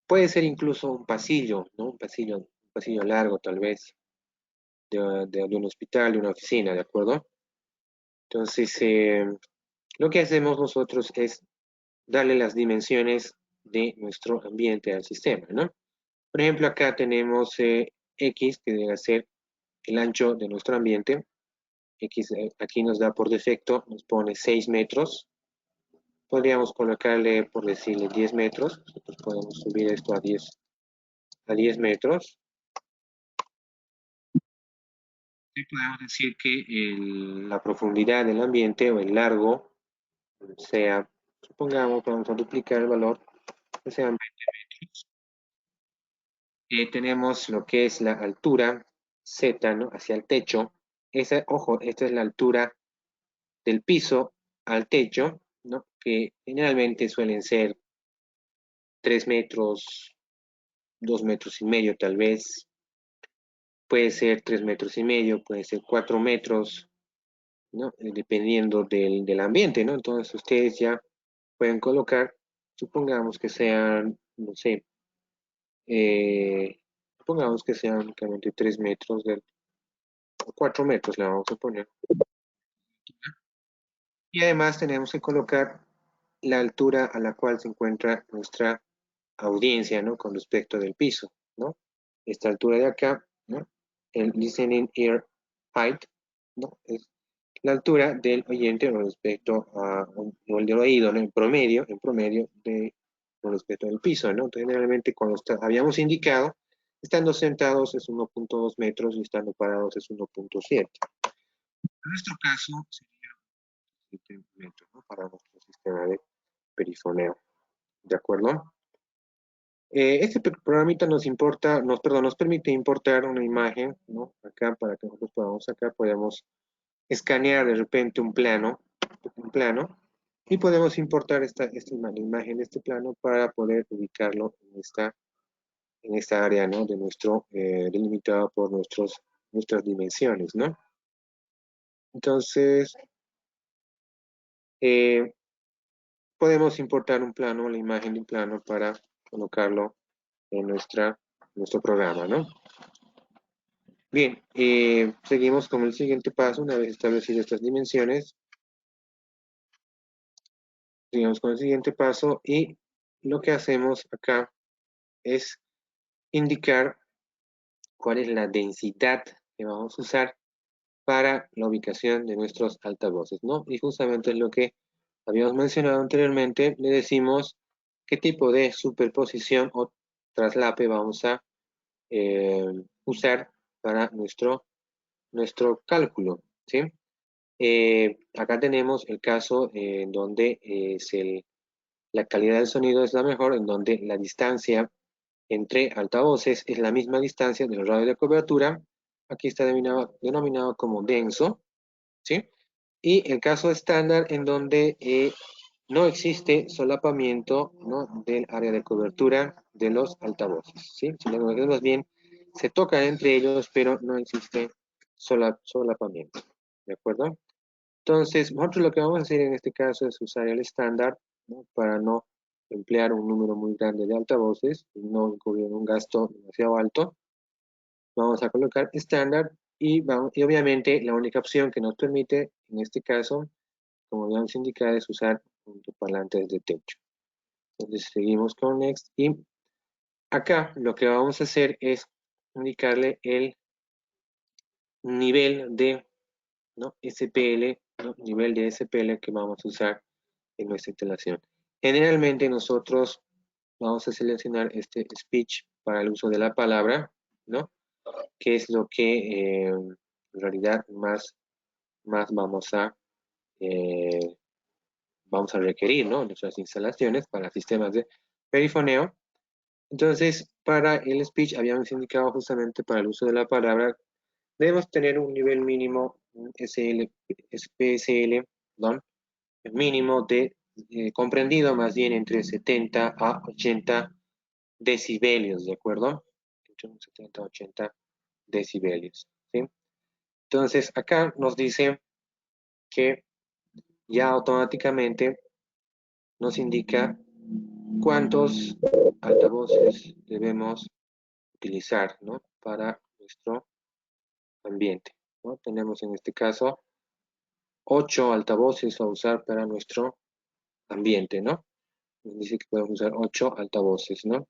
puede ser incluso un pasillo, ¿no? Un pasillo largo tal vez, de un hospital, de una oficina, ¿de acuerdo? Entonces, lo que hacemos nosotros es darle las dimensiones de nuestro ambiente al sistema, ¿no? Por ejemplo, acá tenemos X, que debe ser el ancho de nuestro ambiente. X aquí nos da por defecto, nos pone 6 metros. Podríamos colocarle, por decirle, 10 metros. Nosotros podemos subir esto a 10 metros. Y podemos decir que la profundidad del ambiente o el largo sea, supongamos, vamos a duplicar el valor, que sean 20 metros. Tenemos lo que es la altura Z, ¿no? Hacia el techo. Esa, ojo, esta es la altura del piso al techo, ¿no? Que generalmente suelen ser 3 metros, 2 metros y medio tal vez. Puede ser 3 metros y medio, puede ser 4 metros, ¿no? Dependiendo del ambiente, ¿no? Entonces ustedes ya pueden colocar, supongamos que sean, no sé, supongamos que sean únicamente 3 metros, 4 metros le vamos a poner. Y además tenemos que colocar la altura a la cual se encuentra nuestra audiencia, ¿no? Con respecto del piso, ¿no? Esta altura de acá, ¿no? El listening ear height, ¿no? Es la altura del oyente con respecto a, o el del oído, ¿no? En promedio con respecto al piso, ¿no? Entonces, generalmente cuando habíamos indicado, estando sentados es 1.2 metros y estando parados es 1.7. En nuestro caso sería 7 metros, ¿no? Para nuestro sistema de perifoneo, ¿de acuerdo? Este programita nos importa, perdón, nos permite importar una imagen, ¿no? Acá para que nosotros podamos sacar, podemos escanear de repente un plano, y podemos importar esta imagen de este plano para poder ubicarlo en esta área, ¿no? De nuestro, delimitado por nuestras dimensiones, ¿no? Entonces, eh, podemos importar un plano, la imagen de un plano para colocarlo en nuestro programa, ¿no? Bien, seguimos con el siguiente paso. Una vez establecidas estas dimensiones, seguimos con el siguiente paso y lo que hacemos acá es indicar cuál es la densidad que vamos a usar para la ubicación de nuestros altavoces, ¿no? Y justamente es lo que habíamos mencionado anteriormente, le decimos qué tipo de superposición o traslape vamos a eh, usar para nuestro cálculo, ¿sí? Acá tenemos el caso en donde la calidad del sonido es la mejor, en donde la distancia entre altavoces es la misma distancia del radio de cobertura. Aquí está denominado como denso, ¿sí? Y el caso estándar en donde no existe solapamiento, ¿no? Del área de cobertura de los altavoces, ¿sí? Sino que más bien se tocan entre ellos, pero no existe solapamiento, ¿de acuerdo? Entonces, nosotros lo que vamos a hacer en este caso es usar el estándar, ¿no? Para no emplear un número muy grande de altavoces y no incurrir en un gasto demasiado alto. Vamos a colocar estándar y obviamente la única opción que nos permite en este caso, como habíamos indicado, es usar parlantes de techo. Entonces seguimos con Next y acá lo que vamos a hacer es indicarle el nivel de, ¿no? SPL, ¿no? Nivel de SPL que vamos a usar en nuestra instalación. Generalmente nosotros vamos a seleccionar este speech para el uso de la palabra, ¿no? Que es lo que en realidad más eh, vamos a requerir, ¿no? En nuestras instalaciones para sistemas de perifoneo. Entonces, para el speech habíamos indicado justamente para el uso de la palabra, debemos tener un nivel mínimo SPSL, ¿no? Mínimo de comprendido más bien entre 70 a 80 decibelios, ¿de acuerdo? Entre 70 a 80 decibelios, ¿sí? Entonces, acá nos dice que ya automáticamente nos indica cuántos altavoces debemos utilizar, ¿no? Para nuestro ambiente, ¿no? Tenemos en este caso 8 altavoces a usar para nuestro ambiente, ¿no? nos dice que podemos usar 8 altavoces, ¿no?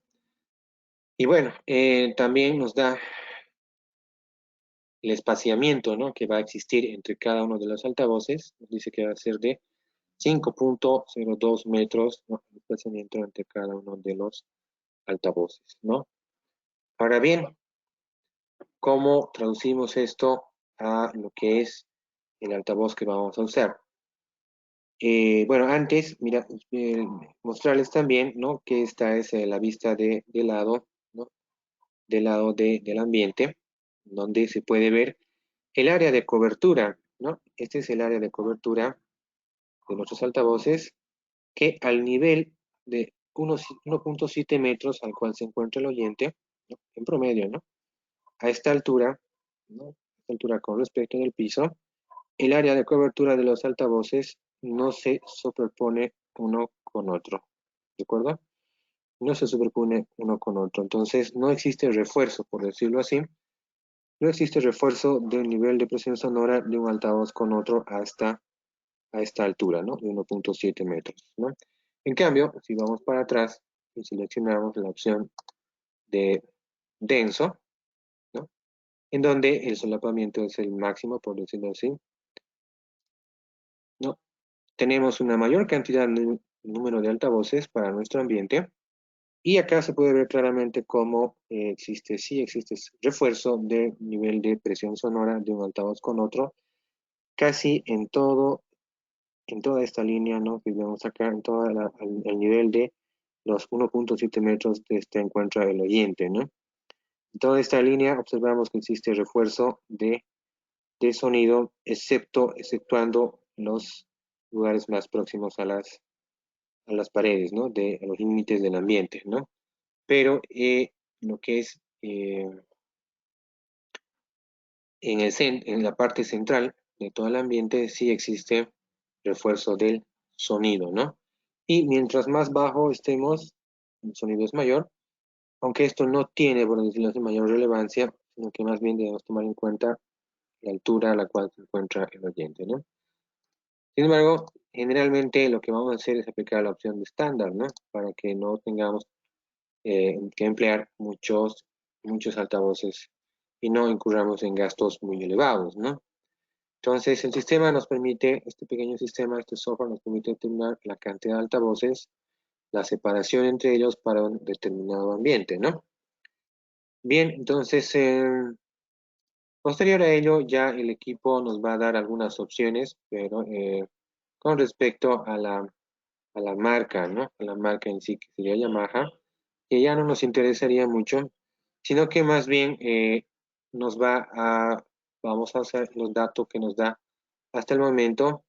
Y bueno, también nos da el espaciamiento, ¿no? Que va a existir entre cada uno de los altavoces. Nos dice que va a ser de 5.02 metros, ¿no? El espaciamiento entre cada uno de los altavoces, ¿no? Ahora bien, ¿cómo traducimos esto a lo que es el altavoz que vamos a usar? Bueno, antes, mira, mostrarles también, ¿no? Que esta es la vista de lado, ¿no? Del lado del ambiente, donde se puede ver el área de cobertura, ¿no? Este es el área de cobertura de nuestros altavoces, que al nivel de 1.7 metros al cual se encuentra el oyente, ¿no? En promedio, ¿no? A esta altura, ¿no? A esta altura con respecto del piso, el área de cobertura de los altavoces no se superpone uno con otro, ¿de acuerdo? No se superpone uno con otro. Entonces, no existe refuerzo, por decirlo así. No existe refuerzo del nivel de presión sonora de un altavoz con otro hasta a esta altura, ¿no? De 1.7 metros, ¿no? En cambio, si vamos para atrás y seleccionamos la opción de denso, ¿no? En donde el solapamiento es el máximo, por decirlo así, ¿no? Tenemos una mayor cantidad de número de altavoces para nuestro ambiente. Y acá se puede ver claramente cómo sí existe refuerzo del nivel de presión sonora de un altavoz con otro, casi en toda esta línea, ¿no? Que vemos acá, en todo el nivel de los 1.7 metros de este encuentra el oyente, ¿no? En toda esta línea observamos que existe refuerzo de sonido, exceptuando los lugares más próximos a las paredes, ¿no? A los límites del ambiente, ¿no? Pero lo que es en la parte central de todo el ambiente sí existe refuerzo del sonido, ¿no? Y mientras más bajo estemos, el sonido es mayor, aunque esto no tiene, por decirlo así, mayor relevancia, sino que más bien debemos tomar en cuenta la altura a la cual se encuentra el oyente, ¿no? Sin embargo, generalmente lo que vamos a hacer es aplicar la opción de estándar, ¿no? Para que no tengamos que emplear muchos altavoces y no incurramos en gastos muy elevados, ¿no? Entonces, el sistema nos permite, este pequeño sistema, este software nos permite determinar la cantidad de altavoces, la separación entre ellos para un determinado ambiente, ¿no? Bien, entonces, posterior a ello, ya el equipo nos va a dar algunas opciones, pero con respecto a la marca, ¿no? A la marca en sí, que sería Yamaha, que ya no nos interesaría mucho, sino que más bien nos va a, vamos a hacer los datos que nos da hasta el momento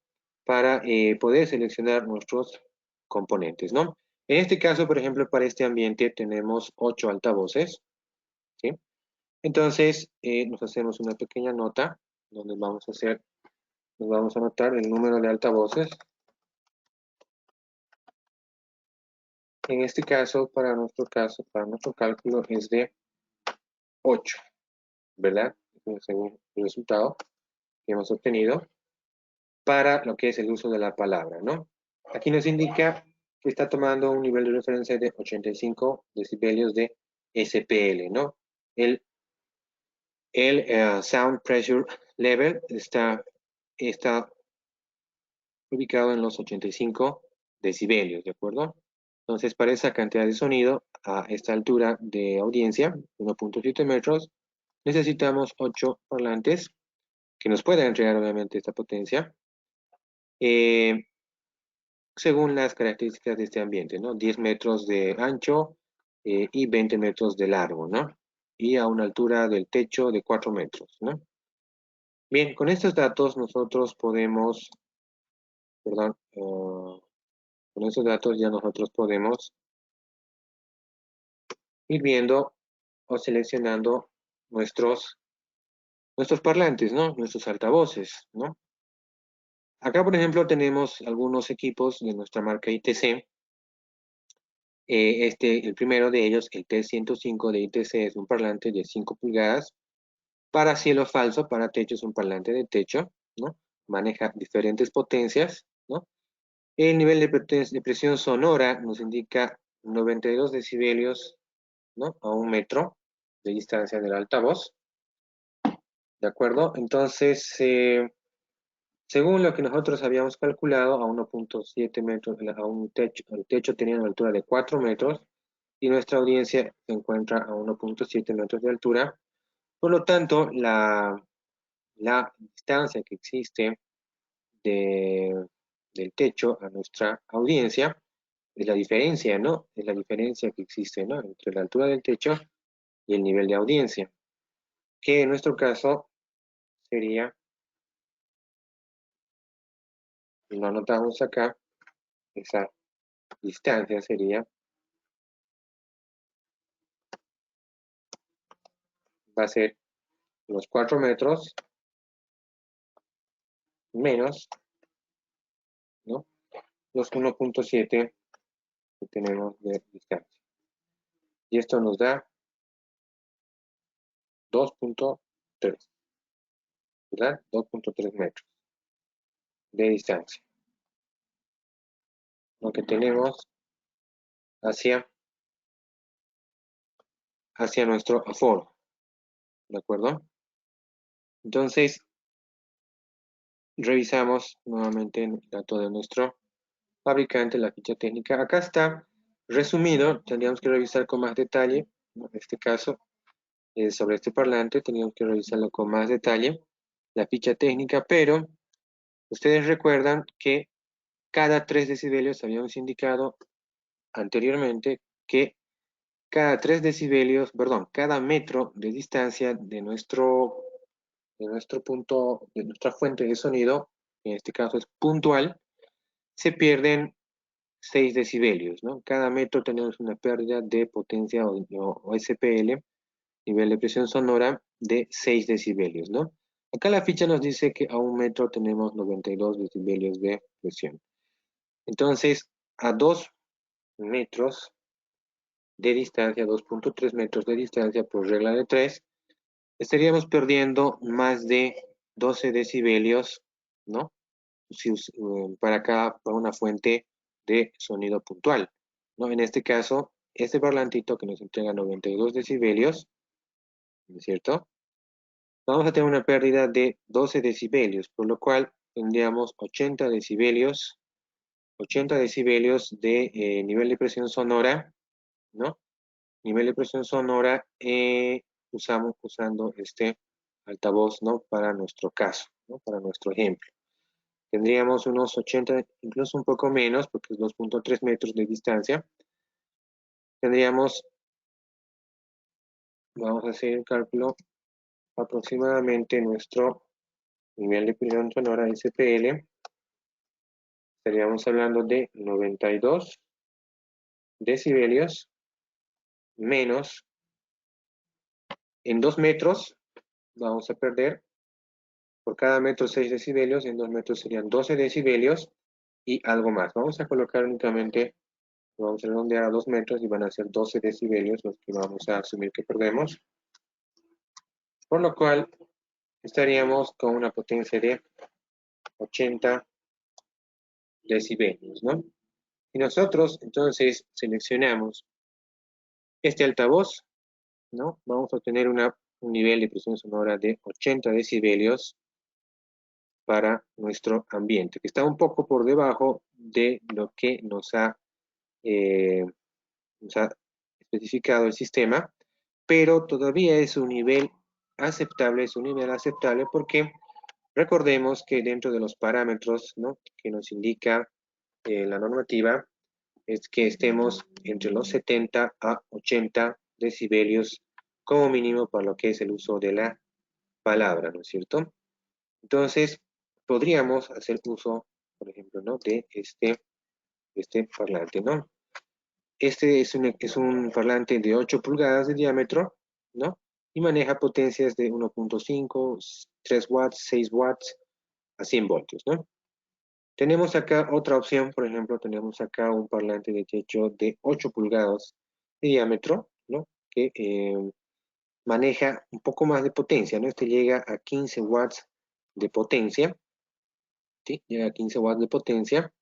para poder seleccionar nuestros componentes, ¿no? En este caso, por ejemplo, para este ambiente tenemos 8 altavoces, ¿sí? Entonces, nos hacemos una pequeña nota donde nos vamos a anotar el número de altavoces. En este caso, para nuestro cálculo es de 8, ¿verdad? Según el resultado que hemos obtenido para lo que es el uso de la palabra, ¿no? Aquí nos indica que está tomando un nivel de referencia de 85 decibelios de SPL, ¿no? El Sound Pressure Level está ubicado en los 85 decibelios, ¿de acuerdo? Entonces, para esa cantidad de sonido, a esta altura de audiencia, 1.7 metros, necesitamos 8 parlantes que nos puedan entregar, obviamente, esta potencia, eh, según las características de este ambiente, ¿no? 10 metros de ancho y 20 metros de largo, ¿no? Y a una altura del techo de 4 metros, ¿no? Bien, con estos datos nosotros podemos, perdón, con estos datos ya nosotros podemos ir viendo o seleccionando nuestros parlantes, ¿no? Nuestros altavoces, ¿no? Acá, por ejemplo, tenemos algunos equipos de nuestra marca ITC. El primero de ellos, el T105 de ITC, es un parlante de 5 pulgadas. Para cielo falso, para techo, es un parlante de techo, ¿no? Maneja diferentes potencias, ¿no? El nivel de presión sonora nos indica 92 decibelios, ¿no? A 1 metro de distancia del altavoz, ¿de acuerdo? Entonces, según lo que nosotros habíamos calculado, a 1,7 metros, a un techo, el techo tenía una altura de 4 metros y nuestra audiencia se encuentra a 1,7 metros de altura. Por lo tanto, la distancia que existe de, del techo a nuestra audiencia es la diferencia, ¿no? Es la diferencia que existe, ¿no? Entre la altura del techo y el nivel de audiencia, que en nuestro caso sería, y lo anotamos acá, esa distancia sería, va a ser los 4 metros menos, ¿no? Los 1,7 que tenemos de distancia. Y esto nos da 2,3, ¿verdad? 2,3 metros de distancia. Lo que tenemos hacia, hacia nuestro aforo, ¿de acuerdo? Entonces, revisamos nuevamente el dato de nuestro fabricante, la ficha técnica. Acá está resumido, tendríamos que revisar con más detalle, ¿no? En este caso, sobre este parlante, teníamos que revisarlo con más detalle, la ficha técnica, pero ustedes recuerdan que cada 3 decibelios habíamos indicado anteriormente que cada 3 decibelios, perdón, cada metro de distancia de nuestro punto, de nuestra fuente de sonido, en este caso es puntual, se pierden 6 decibelios, ¿no? Cada metro tenemos una pérdida de potencia o SPL, nivel de presión sonora, de 6 decibelios, ¿no? Acá la ficha nos dice que a 1 metro tenemos 92 decibelios de presión. Entonces, a 2 metros de distancia, 2,3 metros de distancia por regla de 3, estaríamos perdiendo más de 12 decibelios, ¿no? Si, para una fuente de sonido puntual, ¿no? En este caso, este parlantito que nos entrega 92 decibelios, ¿no es cierto? Vamos a tener una pérdida de 12 decibelios, por lo cual tendríamos 80 decibelios de nivel de presión sonora, ¿no? Nivel de presión sonora usando este altavoz, ¿no? Para nuestro caso, ¿no? Para nuestro ejemplo. Tendríamos unos 80, incluso un poco menos, porque es 2,3 metros de distancia. Tendríamos, vamos a hacer el cálculo, aproximadamente nuestro nivel de presión sonora SPL. Estaríamos hablando de 92 decibelios menos en 2 metros. Vamos a perder por cada metro 6 decibelios, en 2 metros serían 12 decibelios y algo más. Vamos a colocar únicamente, vamos a redondear a 2 metros y van a ser 12 decibelios los que vamos a asumir que perdemos. Por lo cual estaríamos con una potencia de 80 decibelios, ¿no? Y nosotros entonces seleccionamos este altavoz, ¿no? Vamos a tener un nivel de presión sonora de 80 decibelios para nuestro ambiente, que está un poco por debajo de lo que eh, nos ha especificado el sistema, pero todavía es un nivel aceptable, porque recordemos que dentro de los parámetros, ¿no?, que nos indica la normativa, es que estemos entre los 70 a 80 decibelios como mínimo para lo que es el uso de la palabra, ¿no es cierto? Entonces, podríamos hacer uso, por ejemplo, ¿no?, de este parlante, ¿no? Este es un parlante de 8 pulgadas de diámetro, ¿no? Y maneja potencias de 1,5, 3 watts, 6 watts, a 100 voltios, ¿no? Tenemos acá otra opción, por ejemplo, tenemos acá un parlante de techo de 8 pulgadas de diámetro, ¿no? Que maneja un poco más de potencia, ¿no? Este llega a 15 watts de potencia, ¿sí? Llega a 15 watts de potencia.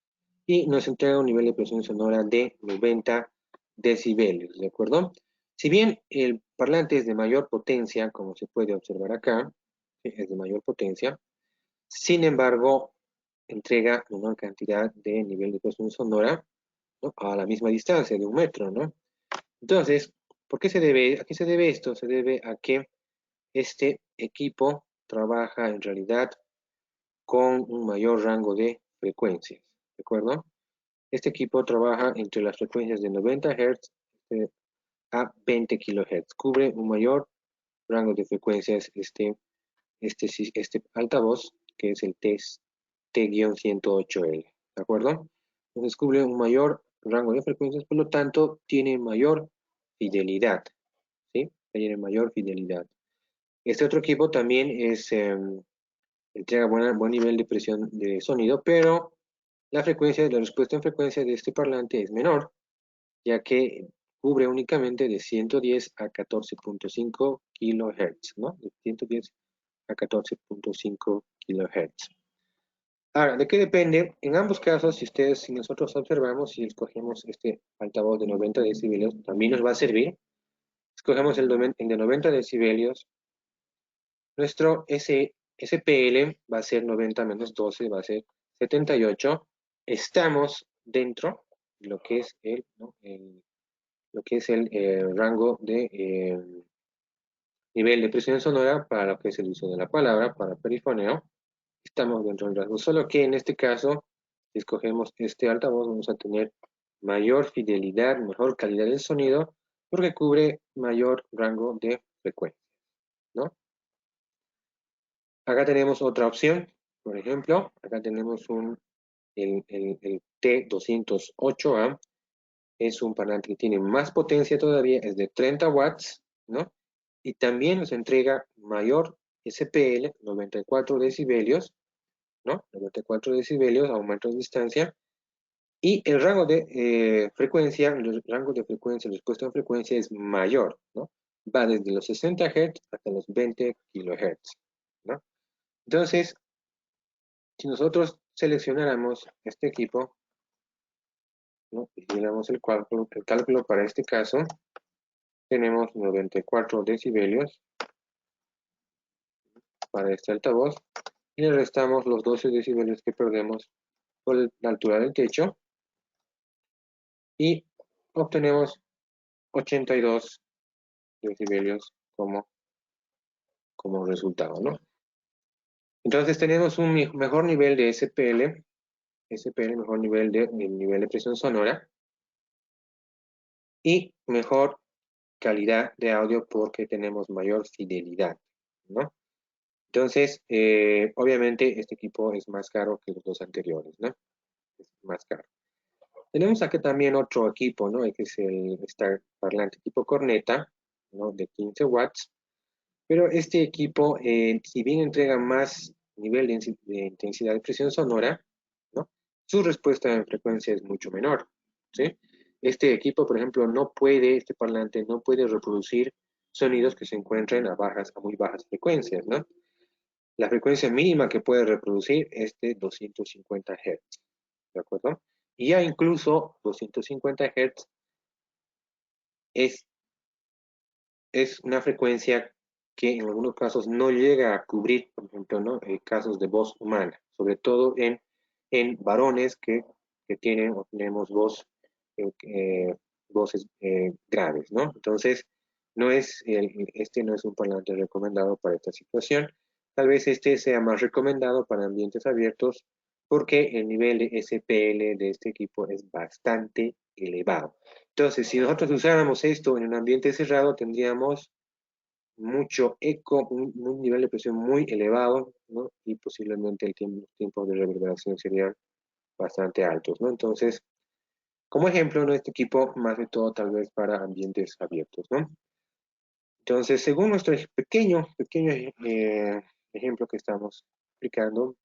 y nos entrega un nivel de presión sonora de 90 decibelios, ¿de acuerdo? Si bien el parlante es de mayor potencia, como se puede observar acá, ¿sí? Es de mayor potencia, sin embargo, entrega menor cantidad de nivel de presión sonora, ¿no? A la misma distancia de 1 metro, ¿no? Entonces, ¿por qué se debe, a qué se debe esto? Se debe a que este equipo trabaja en realidad con un mayor rango de frecuencias, ¿de acuerdo? Este equipo trabaja entre las frecuencias de 90 Hz a 20 kHz. Cubre un mayor rango de frecuencias este altavoz, que es el T-108L, ¿de acuerdo? Entonces cubre un mayor rango de frecuencias, por lo tanto tiene mayor fidelidad, ¿sí? Tiene mayor fidelidad. Este otro equipo también entrega buen nivel de presión de sonido, pero la respuesta en frecuencia de este parlante es menor, ya que cubre únicamente de 110 a 14.5 kHz, ¿no? De 110 a 14.5 kHz. Ahora, ¿de qué depende? En ambos casos, si nosotros observamos y escogemos este altavoz de 90 decibelios, también nos va a servir. Escogemos el de 90 decibelios. Nuestro SPL va a ser 90 menos 12, va a ser 78. Estamos dentro de lo que es ¿no? Lo que es el rango de nivel de presión sonora para lo que es el uso de la palabra, para perifoneo. Estamos dentro del rango, solo que en este caso, si escogemos este altavoz, vamos a tener mayor fidelidad, mejor calidad del sonido, porque cubre mayor rango de frecuencia, ¿no? Acá tenemos otra opción, por ejemplo, acá tenemos el T208A, es un parlante que tiene más potencia todavía, es de 30 watts, ¿no? Y también nos entrega mayor SPL, 94 decibelios, ¿no? 94 decibelios a un metro de distancia. Y el rango de frecuencia, el respuesta en frecuencia es mayor, ¿no? Va desde los 60 Hz hasta los 20 kHz, ¿no? Entonces, si nosotros seleccionáramos este equipo, ¿no? Y hiciéramos el cálculo para este caso, tenemos 94 decibelios para este altavoz y le restamos los 12 decibelios que perdemos por la altura del techo y obtenemos 82 decibelios como resultado, ¿no? Entonces tenemos un mejor nivel de SPL, mejor nivel de presión sonora y mejor calidad de audio porque tenemos mayor fidelidad, ¿no? Entonces, obviamente este equipo es más caro que los dos anteriores, ¿no? Es más caro. Tenemos aquí también otro equipo, ¿no? Que es el Star Parlante tipo corneta, ¿no? De 15 watts. Pero este equipo, si bien entrega más nivel de intensidad de presión sonora, ¿no? Su respuesta en frecuencia es mucho menor, ¿sí? Este equipo, por ejemplo, este parlante no puede reproducir sonidos que se encuentren a muy bajas frecuencias, ¿no? La frecuencia mínima que puede reproducir es de 250 Hz, ¿de acuerdo? Y ya incluso 250 Hz es, es una frecuencia que en algunos casos no llega a cubrir, por ejemplo, ¿no? Casos de voz humana, sobre todo en varones que tienen o tenemos voces graves, ¿no? Entonces, este no es un parlante recomendado para esta situación. Tal vez este sea más recomendado para ambientes abiertos porque el nivel de SPL de este equipo es bastante elevado. Entonces, si nosotros usáramos esto en un ambiente cerrado, tendríamos mucho eco, un nivel de presión muy elevado, ¿no? Y posiblemente los tiempos de reverberación serían bastante altos, ¿no? Entonces, como ejemplo, ¿no? Este equipo, más de todo, tal vez para ambientes abiertos, ¿no? Entonces, según nuestro pequeño ejemplo que estamos aplicando,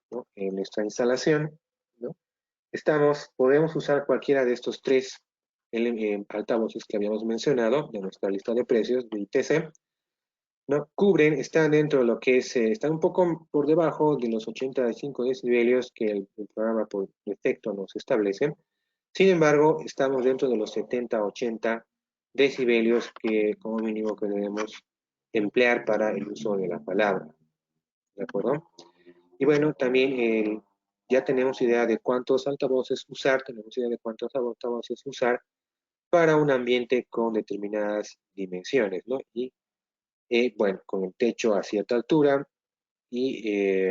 ¿no? En nuestra instalación, ¿no? Podemos usar cualquiera de estos tres altavoces que habíamos mencionado de nuestra lista de precios de ITC. ¿no? Cubren, están dentro de lo que es, están un poco por debajo de los 85 decibelios que el programa por defecto nos establece. Sin embargo, estamos dentro de los 70, 80 decibelios que como mínimo que debemos emplear para el uso de la palabra. ¿De acuerdo? Y bueno, también ya tenemos idea de cuántos altavoces usar, tenemos idea de cuántos altavoces usar para un ambiente con determinadas dimensiones, ¿no? Y bueno, con el techo a cierta altura y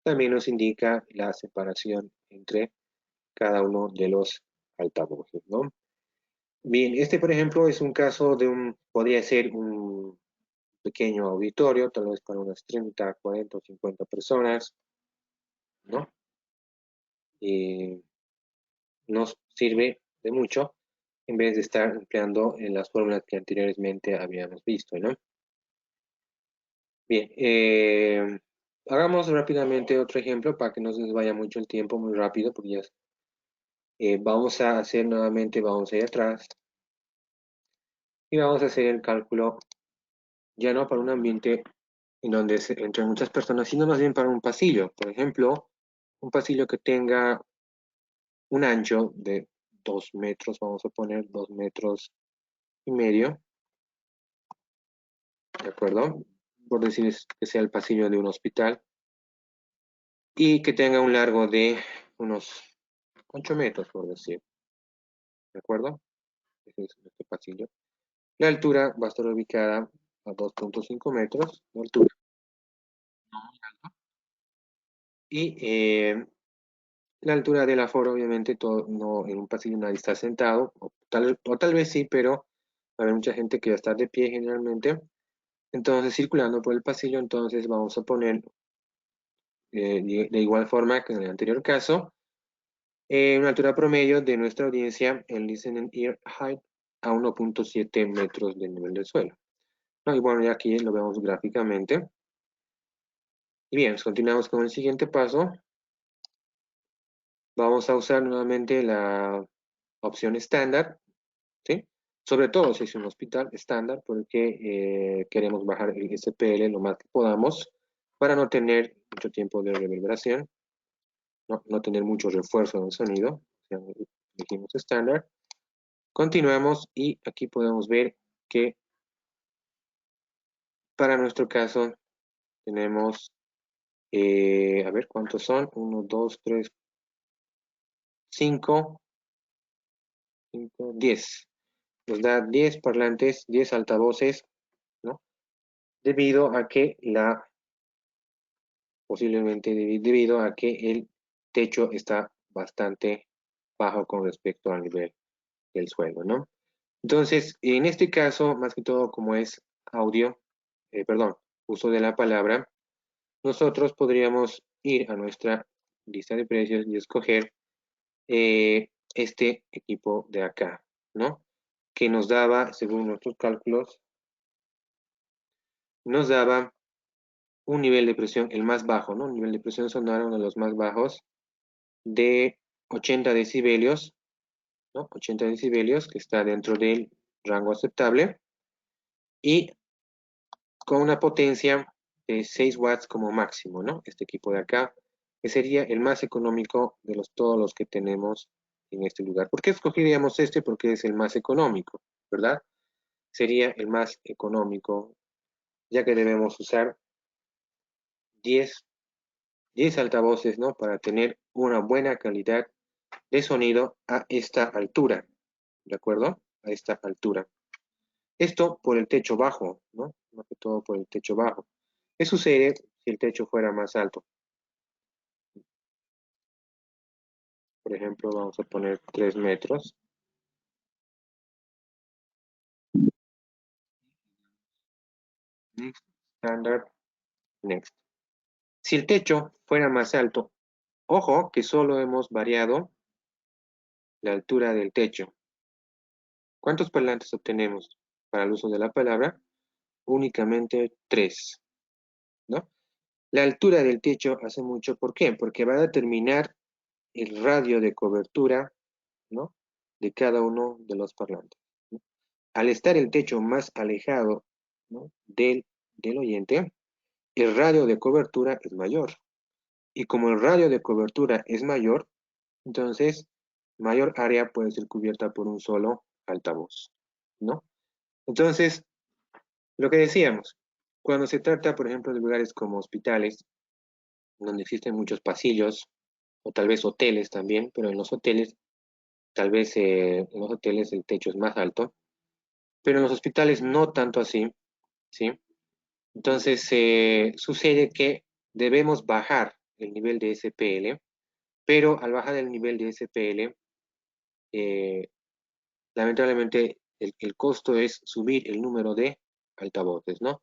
también nos indica la separación entre cada uno de los altavoces, ¿no? Bien, este por ejemplo es un caso de podría ser un pequeño auditorio, tal vez para unas 30, 40 o 50 personas, ¿no? Y nos sirve de mucho en vez de estar empleando en las fórmulas que anteriormente habíamos visto, ¿no? Bien, hagamos rápidamente otro ejemplo para que no se nos vaya mucho el tiempo, muy rápido, porque ya vamos a hacer nuevamente, vamos a ir atrás y vamos a hacer el cálculo ya no para un ambiente en donde se entran muchas personas, sino más bien para un pasillo. Por ejemplo, un pasillo que tenga un ancho de 2 metros, vamos a poner 2,5 metros, ¿de acuerdo? Por decir que sea el pasillo de un hospital y que tenga un largo de unos 8 metros, por decir, ¿de acuerdo? Ese es este pasillo. La altura va a estar ubicada a 2,5 metros de altura. Y la altura del aforo, obviamente, todo, no, en un pasillo nadie está sentado, o tal vez sí, pero va a haber mucha gente que va a estar de pie generalmente. Entonces, circulando por el pasillo, entonces vamos a poner de igual forma que en el anterior caso, una altura promedio de nuestra audiencia en Listening Ear Height a 1,7 metros del nivel del suelo, ¿no? Y bueno, ya aquí lo vemos gráficamente. Y bien, continuamos con el siguiente paso. Vamos a usar nuevamente la opción estándar, ¿sí? Sobre todo si es un hospital estándar, porque queremos bajar el SPL lo más que podamos para no tener mucho tiempo de reverberación, no tener mucho refuerzo en el sonido. O sea, elegimos estándar. Continuamos y aquí podemos ver que para nuestro caso tenemos, a ver cuántos son, 1, 2, 3, 5, 10. Nos da 10 parlantes, 10 altavoces, ¿no? Debido a que posiblemente debido a que el techo está bastante bajo con respecto al nivel del suelo, ¿no? Entonces, en este caso, más que todo como es audio, perdón, uso de la palabra, nosotros podríamos ir a nuestra lista de precios y escoger este equipo de acá, ¿no? Que nos daba, según nuestros cálculos, nos daba un nivel de presión, el más bajo, ¿no? Un nivel de presión sonora, uno de los más bajos, de 80 decibelios, ¿no? 80 decibelios, que está dentro del rango aceptable, y con una potencia de 6 watts como máximo, ¿no? Este equipo de acá, que sería el más económico de todos los que tenemos en este lugar. ¿Por qué escogeríamos este? Porque es el más económico, ¿verdad? Sería el más económico, ya que debemos usar 10, 10 altavoces, ¿no? Para tener una buena calidad de sonido a esta altura, ¿de acuerdo? A esta altura. Esto por el techo bajo, ¿no? Más que todo por el techo bajo. ¿Qué sucede si el techo fuera más alto? Por ejemplo, vamos a poner 3 metros. Next, standard, next. Si el techo fuera más alto, ojo que solo hemos variado la altura del techo. ¿Cuántos parlantes obtenemos para el uso de la palabra? Únicamente 3, ¿no? La altura del techo hace mucho, ¿por qué? Porque va a determinar el radio de cobertura, ¿no? De cada uno de los parlantes, ¿no? Al estar el techo más alejado, ¿no? del del oyente, el radio de cobertura es mayor. Y como el radio de cobertura es mayor, entonces mayor área puede ser cubierta por un solo altavoz, ¿no? Entonces, lo que decíamos, cuando se trata, por ejemplo, de lugares como hospitales, donde existen muchos pasillos, o tal vez hoteles también, pero en los hoteles, tal vez en los hoteles el techo es más alto, pero en los hospitales no tanto así, ¿sí? Entonces, sucede que debemos bajar el nivel de SPL, pero al bajar el nivel de SPL, eh, lamentablemente el costo es subir el número de altavoces, ¿no?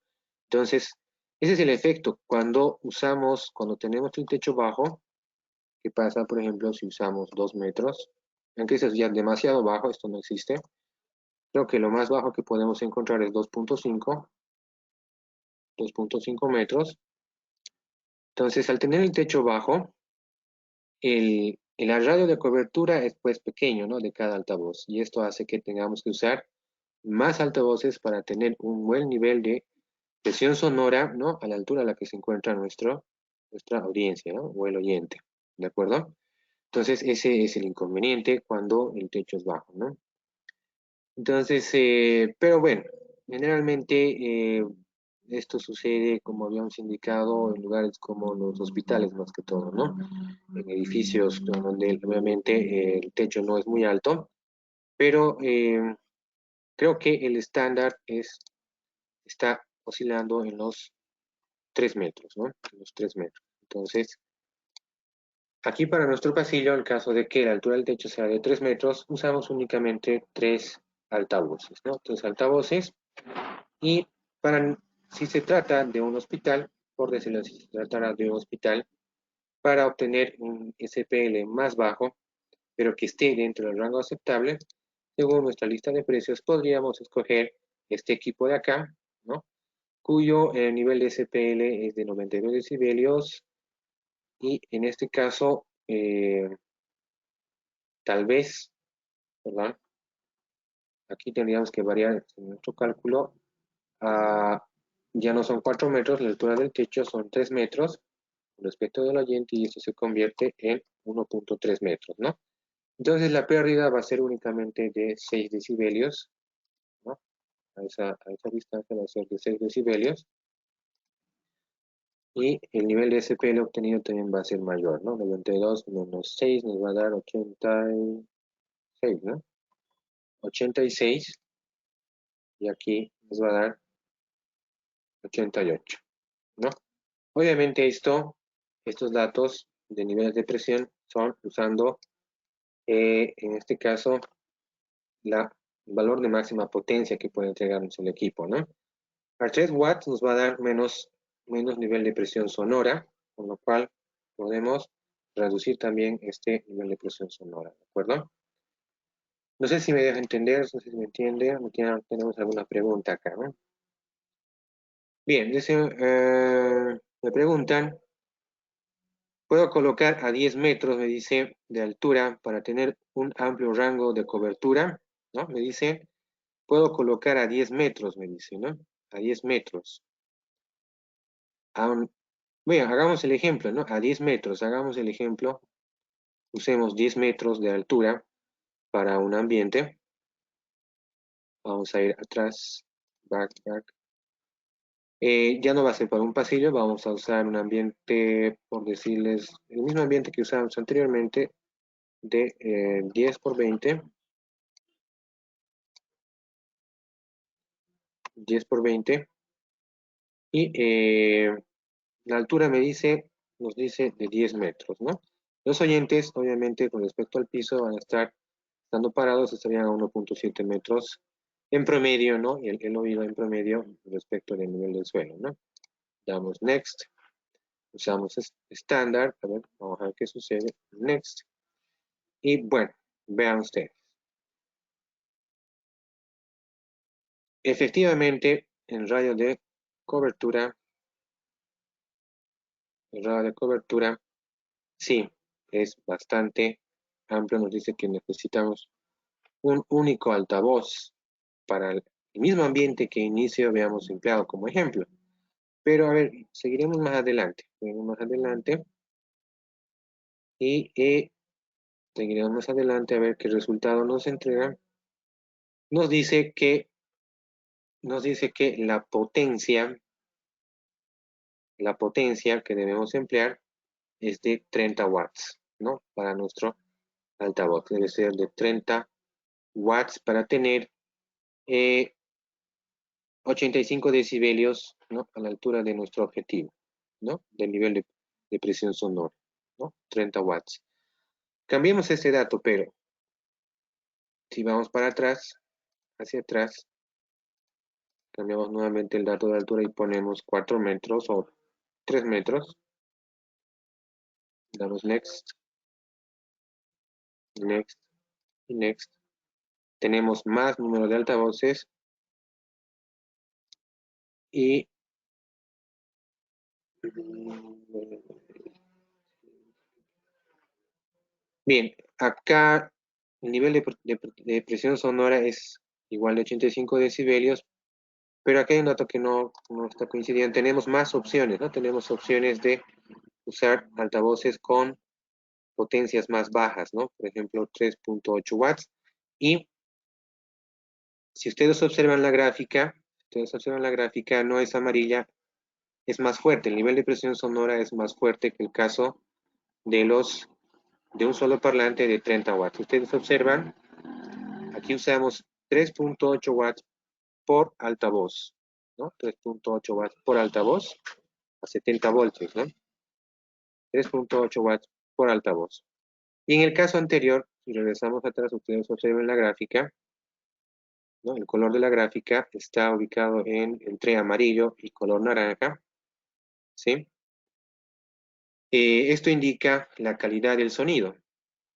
Entonces, ese es el efecto cuando usamos, cuando tenemos un techo bajo. ¿Qué pasa, por ejemplo, si usamos 2 metros? Aunque eso es ya demasiado bajo, esto no existe. Creo que lo más bajo que podemos encontrar es 2.5 metros. Entonces, al tener el techo bajo, el radio de cobertura es pues pequeño, ¿no? De cada altavoz. Y esto hace que tengamos que usar más altavoces para tener un buen nivel de presión sonora, ¿no? A la altura a la que se encuentra nuestra audiencia, ¿no? O el oyente, ¿de acuerdo? Entonces, ese es el inconveniente cuando el techo es bajo, ¿no? Entonces, pero bueno, generalmente esto sucede, como habíamos indicado, en lugares como los hospitales más que todo, ¿no? En edificios donde obviamente el techo no es muy alto, pero creo que el estándar está oscilando en los 3 metros, ¿no? En los 3 metros. Entonces, aquí para nuestro pasillo, en caso de que la altura del techo sea de 3 metros, usamos únicamente 3 altavoces, ¿no? 3 altavoces. Y para, si se trata de un hospital, por decirlo así, si se tratara de un hospital, para obtener un SPL más bajo, pero que esté dentro del rango aceptable, según nuestra lista de precios, podríamos escoger este equipo de acá, ¿no? Cuyo nivel de SPL es de 92 decibelios y en este caso, tal vez, perdón, aquí tendríamos que variar en nuestro cálculo, a, ya no son 4 metros, la altura del techo son 3 metros respecto del oyente y esto se convierte en 1.3 metros, ¿no? Entonces la pérdida va a ser únicamente de 6 decibelios, ¿no? A esa distancia va a ser de 6 decibelios y el nivel de SPL obtenido también va a ser mayor, ¿no? 92 menos 6 nos va a dar 86, ¿no? 86 y aquí nos va a dar 88, ¿no? Obviamente estos datos de niveles de presión son usando, en este caso, el valor de máxima potencia que puede entregarnos el equipo, ¿no? A 3 watts nos va a dar menos nivel de presión sonora, con lo cual podemos reducir también este nivel de presión sonora, ¿de acuerdo? No sé si me deja entender, no sé si me entiende, tenemos alguna pregunta acá, ¿no? Bien, me preguntan, ¿puedo colocar a 10 metros, me dice, de altura para tener un amplio rango de cobertura? ¿No? Me dice, puedo colocar a 10 metros, me dice, ¿no? A 10 metros. Bueno, hagamos el ejemplo, ¿no? A 10 metros, hagamos el ejemplo. Usemos 10 metros de altura para un ambiente. Vamos a ir atrás, back. Ya no va a ser para un pasillo, vamos a usar un ambiente, por decirles, el mismo ambiente que usamos anteriormente, de 10 por 20. 10 por 20. Y la altura nos dice de 10 metros, ¿no? Los oyentes, obviamente, con respecto al piso, van a estar estando parados, estarían a 1.7 metros en promedio, ¿no? Y el oído en promedio respecto del nivel del suelo, ¿no? Damos next, usamos estándar, a ver, vamos a ver qué sucede, next. Y bueno, vean ustedes. Efectivamente, cobertura, el radio de cobertura, sí, es bastante amplio, nos dice que necesitamos un único altavoz para el mismo ambiente que inicio habíamos empleado como ejemplo. Pero a ver, seguiremos más adelante. Seguiremos más adelante. Y seguiremos más adelante a ver qué resultado nos entrega. Nos dice que, la potencia que debemos emplear es de 30 watts, ¿no? Para nuestro altavoz. Debe ser de 30 watts para tener 85 decibelios, ¿no? A la altura de nuestro objetivo, ¿no? Del nivel de presión sonora, ¿no? 30 watts. Cambiemos este dato, pero si vamos para atrás, hacia atrás, cambiamos nuevamente el dato de altura y ponemos 4 metros o 3 metros. Damos next, next y next. Tenemos más número de altavoces y bien, acá el nivel de presión sonora es igual de 85 decibelios, pero acá hay un dato que no está coincidiendo. Tenemos más opciones, ¿no? Tenemos opciones de usar altavoces con potencias más bajas, ¿no? Por ejemplo, 3.8 watts. Y si ustedes observan la gráfica, no es amarilla, es más fuerte. El nivel de presión sonora es más fuerte que el caso de de un solo parlante de 30 watts. Ustedes observan, aquí usamos 3.8 watts por altavoz, ¿no? 3.8 watts por altavoz a 70 voltios, ¿no? 3.8 watts por altavoz. Y en el caso anterior, si regresamos atrás, ustedes observen la gráfica, ¿no? El color de la gráfica está ubicado entre amarillo y color naranja, ¿sí? Esto indica la calidad del sonido,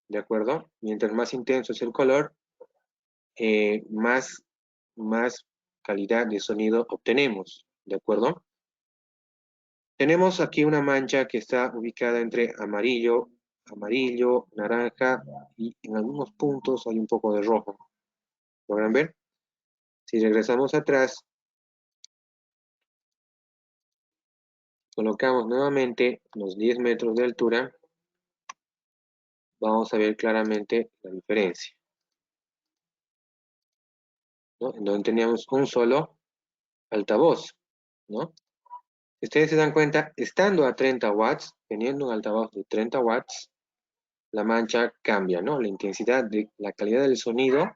¿de acuerdo? Mientras más intenso es el color, más, más calidad de sonido obtenemos, ¿de acuerdo? Tenemos aquí una mancha que está ubicada entre amarillo, naranja y en algunos puntos hay un poco de rojo. ¿Logran ver? Si regresamos atrás, colocamos nuevamente los 10 metros de altura, vamos a ver claramente la diferencia, ¿no? En donde teníamos un solo altavoz, ¿no? Si ustedes se dan cuenta, estando a 30 watts, teniendo un altavoz de 30 watts, la mancha cambia, ¿no? La intensidad de la calidad del sonido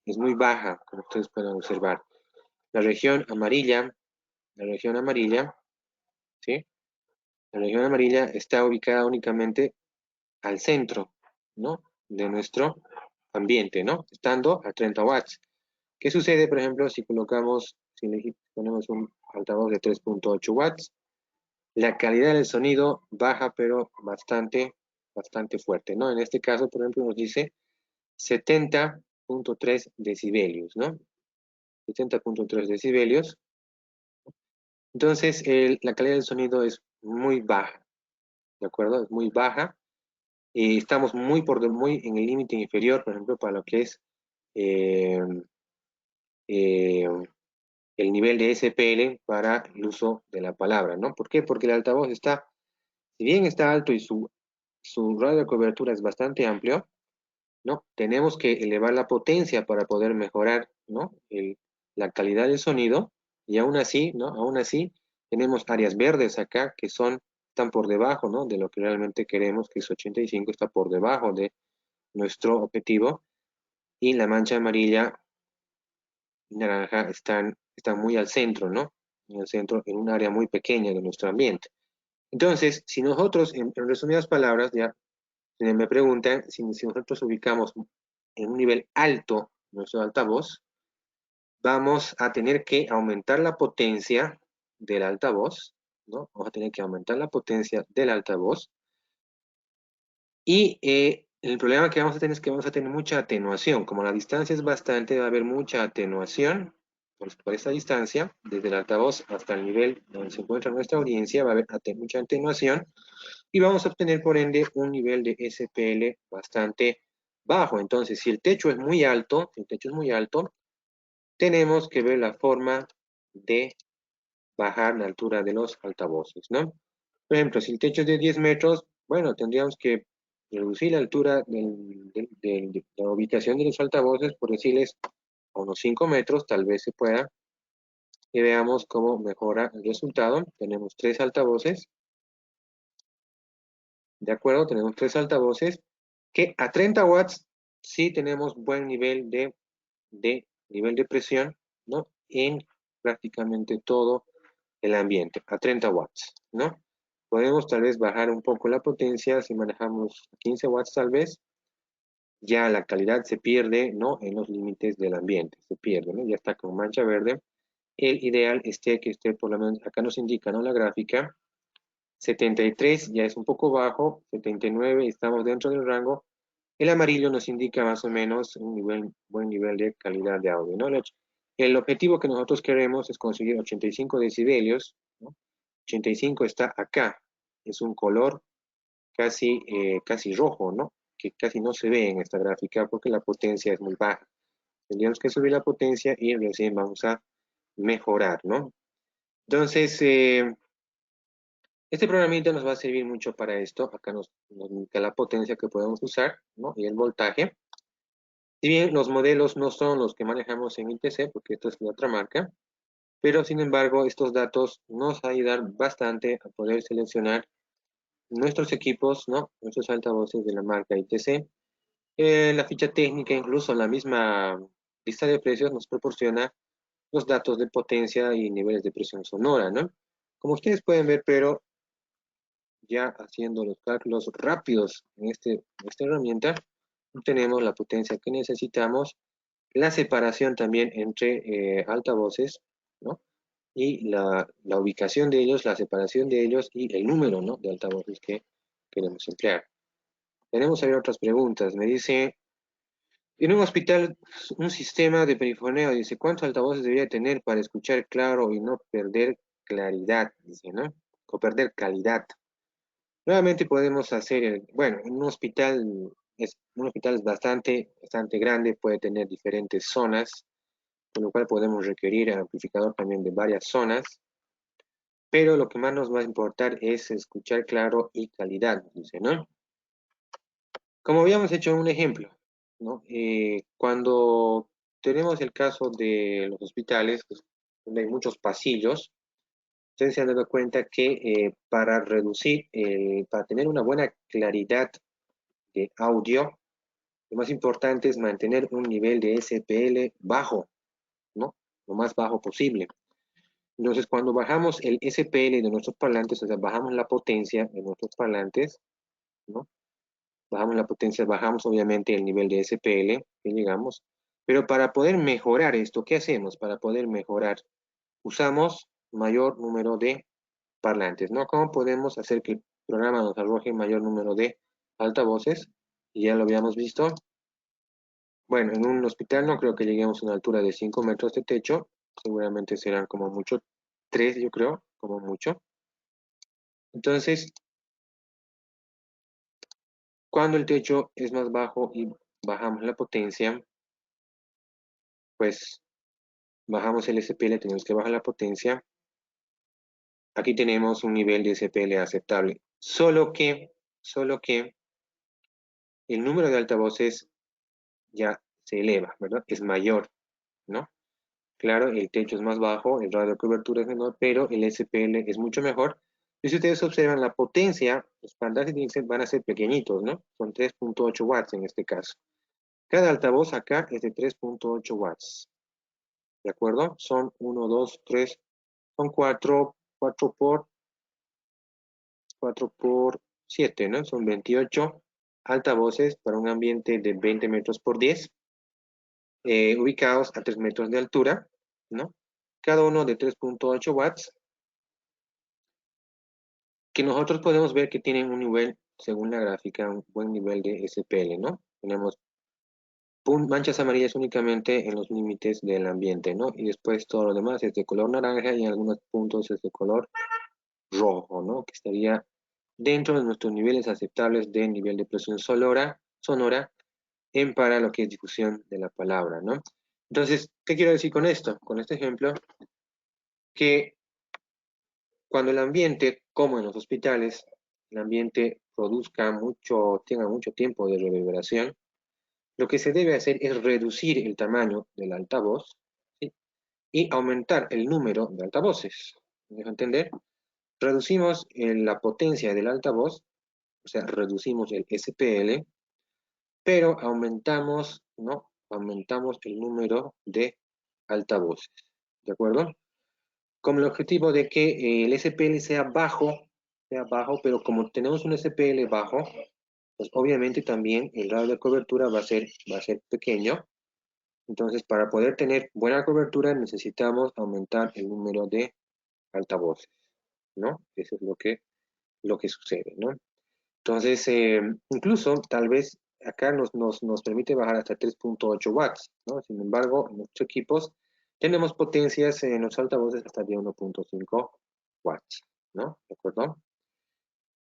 es muy baja, como ustedes pueden observar. La región amarilla, la región amarilla, ¿sí? La región amarilla está ubicada únicamente al centro, ¿no? De nuestro ambiente, ¿no? Estando a 30 watts. ¿Qué sucede, por ejemplo, si ponemos un altavoz de 3.8 watts? La calidad del sonido baja, pero bastante fuerte, ¿no? En este caso, por ejemplo, nos dice 70.3 decibelios, ¿no? 70.3 decibelios. Entonces, la calidad del sonido es muy baja, ¿de acuerdo? Es muy baja. Y estamos muy en el límite inferior, por ejemplo, para lo que es eh, eh, el nivel de SPL para el uso de la palabra, ¿no? ¿Por qué? Porque el altavoz está, si bien está alto y su radio de cobertura es bastante amplio, ¿no? Tenemos que elevar la potencia para poder mejorar, ¿no? La calidad del sonido y aún así, ¿no? Aún así, tenemos áreas verdes acá que están por debajo, ¿no? De lo que realmente queremos, que es 85, está por debajo de nuestro objetivo y la mancha amarilla y naranja están muy al centro, ¿no? En el centro, en un área muy pequeña de nuestro ambiente. Entonces, si nosotros, en resumidas palabras, ya me preguntan si nosotros ubicamos en un nivel alto nuestro altavoz, vamos a tener que aumentar la potencia del altavoz, ¿no? Vamos a tener que aumentar la potencia del altavoz. Y el problema que vamos a tener es que vamos a tener mucha atenuación. Como la distancia es bastante, va a haber mucha atenuación por esta distancia, desde el altavoz hasta el nivel donde se encuentra nuestra audiencia, va a haber mucha atenuación y vamos a obtener por ende un nivel de SPL bastante bajo. Entonces, si el techo es muy alto, tenemos que ver la forma de bajar la altura de los altavoces, ¿no? Por ejemplo, si el techo es de 10 metros, bueno, tendríamos que reducir la altura de la ubicación de los altavoces, por decirles, a unos 5 metros, tal vez se pueda, y veamos cómo mejora el resultado. Tenemos tres altavoces, ¿de acuerdo? Tenemos tres altavoces que a 30 watts sí tenemos buen nivel de presión, ¿no? En prácticamente todo el ambiente, a 30 watts, ¿no? Podemos tal vez bajar un poco la potencia si manejamos 15 watts tal vez, ya la calidad se pierde, ¿no? En los límites del ambiente, se pierde, ¿no? Ya está con mancha verde. El ideal que esté, por lo menos, acá nos indica, ¿no? La gráfica, 73 ya es un poco bajo, 79 estamos dentro del rango. El amarillo nos indica más o menos un buen nivel de calidad de audio, ¿no? El objetivo que nosotros queremos es conseguir 85 decibelios, ¿no? 85 está acá, es un color casi rojo, ¿no? Que casi no se ve en esta gráfica porque la potencia es muy baja. Tendríamos que subir la potencia y recién vamos a mejorar, ¿no? Entonces, este programita nos va a servir mucho para esto. Acá nos indica la potencia que podemos usar, ¿no? Y el voltaje. Si bien los modelos no son los que manejamos en ITC, porque esto es de otra marca, pero sin embargo estos datos nos ayudan bastante a poder seleccionar nuestros equipos, ¿no? Nuestros altavoces de la marca ITC. La ficha técnica, incluso la misma lista de precios, nos proporciona los datos de potencia y niveles de presión sonora, ¿no? Como ustedes pueden ver, pero ya haciendo los cálculos rápidos en esta herramienta, tenemos la potencia que necesitamos, la separación también entre altavoces, ¿no? Y la ubicación de ellos, la separación de ellos y el número, ¿no? De altavoces que queremos emplear. Tenemos ahí otras preguntas. Me dice, en un hospital, un sistema de perifoneo, dice, ¿cuántos altavoces debería tener para escuchar claro y no perder claridad? Dice, ¿no? O perder calidad. Nuevamente podemos hacer, bueno, un hospital es bastante grande, puede tener diferentes zonas, con lo cual podemos requerir amplificador también de varias zonas, pero lo que más nos va a importar es escuchar claro y calidad, dice, ¿no? Como habíamos hecho un ejemplo, ¿no? Cuando tenemos el caso de los hospitales, pues, donde hay muchos pasillos, ustedes se han dado cuenta que para tener una buena claridad de audio, lo más importante es mantener un nivel de SPL bajo, ¿no? Lo más bajo posible. Entonces, cuando bajamos el SPL de nuestros parlantes, o sea, bajamos la potencia de nuestros parlantes, ¿no? Bajamos la potencia, bajamos obviamente el nivel de SPL que llegamos, pero para poder mejorar esto, ¿qué hacemos? Para poder mejorar, usamos mayor número de parlantes, ¿no? ¿Cómo podemos hacer que el programa nos arroje mayor número de altavoces? Y ya lo habíamos visto. Bueno, en un hospital no creo que lleguemos a una altura de 5 metros de techo, seguramente serán como mucho 3, yo creo, como mucho. Entonces, cuando el techo es más bajo y bajamos la potencia, pues bajamos el SPL, tenemos que bajar la potencia. Aquí tenemos un nivel de SPL aceptable, solo que el número de altavoces ya se eleva, ¿verdad? Es mayor, ¿no? Claro, el techo es más bajo, el radio de cobertura es menor, pero el SPL es mucho mejor. Y si ustedes observan la potencia, los parlantes van a ser pequeñitos, ¿no? Son 3.8 watts en este caso. Cada altavoz acá es de 3.8 watts, ¿de acuerdo? Son 1, 2, 3, son 4 por 7, ¿no? Son 28 altavoces para un ambiente de 20 metros por 10, ubicados a 3 metros de altura, ¿no? Cada uno de 3.8 watts, que nosotros podemos ver que tienen un nivel, según la gráfica, un buen nivel de SPL, ¿no? Tenemos manchas amarillas únicamente en los límites del ambiente, ¿no? Y después todo lo demás es de color naranja y en algunos puntos es de color rojo, ¿no? Que estaría dentro de nuestros niveles aceptables de nivel de presión sonora en para lo que es difusión de la palabra, ¿no? Entonces, ¿qué quiero decir con esto? Con este ejemplo, que Cuando el ambiente, como en los hospitales, el ambiente tenga mucho tiempo de reverberación, lo que se debe hacer es reducir el tamaño del altavoz, ¿sí? Y aumentar el número de altavoces. ¿Me dejo entender? Reducimos la potencia del altavoz, o sea, reducimos el SPL, pero aumentamos, ¿no? Aumentamos el número de altavoces, ¿de acuerdo? Con el objetivo de que el SPL sea bajo, pero como tenemos un SPL bajo, pues obviamente también el radio de cobertura va a ser pequeño. Entonces, para poder tener buena cobertura necesitamos aumentar el número de altavoces, ¿no? Eso es lo que sucede, ¿no? Entonces, incluso tal vez acá nos permite bajar hasta 3.8 watts, ¿no? Sin embargo, en nuestros equipos tenemos potencias en los altavoces hasta de 1.5 watts, ¿no? ¿De acuerdo?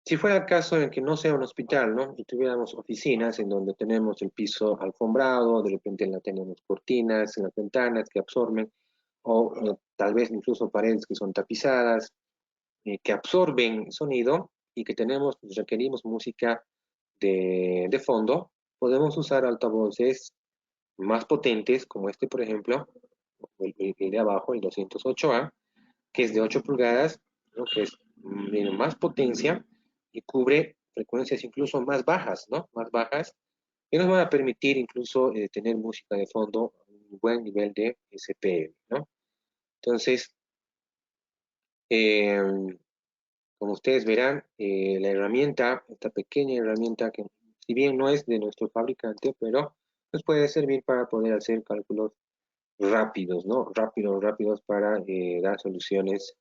Si fuera el caso en que no sea un hospital, ¿no? Y tuviéramos oficinas en donde tenemos el piso alfombrado, de repente en la tenemos cortinas en las ventanas que absorben, o tal vez incluso paredes que son tapizadas, que absorben sonido y que requerimos música de fondo, podemos usar altavoces más potentes, como este, por ejemplo, el de abajo, el 208A, que es de 8 pulgadas, ¿no? Que tiene más potencia y cubre frecuencias incluso más bajas, ¿no? Más bajas, que nos van a permitir incluso tener música de fondo a un buen nivel de SPM, ¿no? Entonces, eh, como ustedes verán, la herramienta, esta pequeña herramienta que si bien no es de nuestro fabricante, pero nos puede servir para poder hacer cálculos rápidos, ¿no? Rápidos para dar soluciones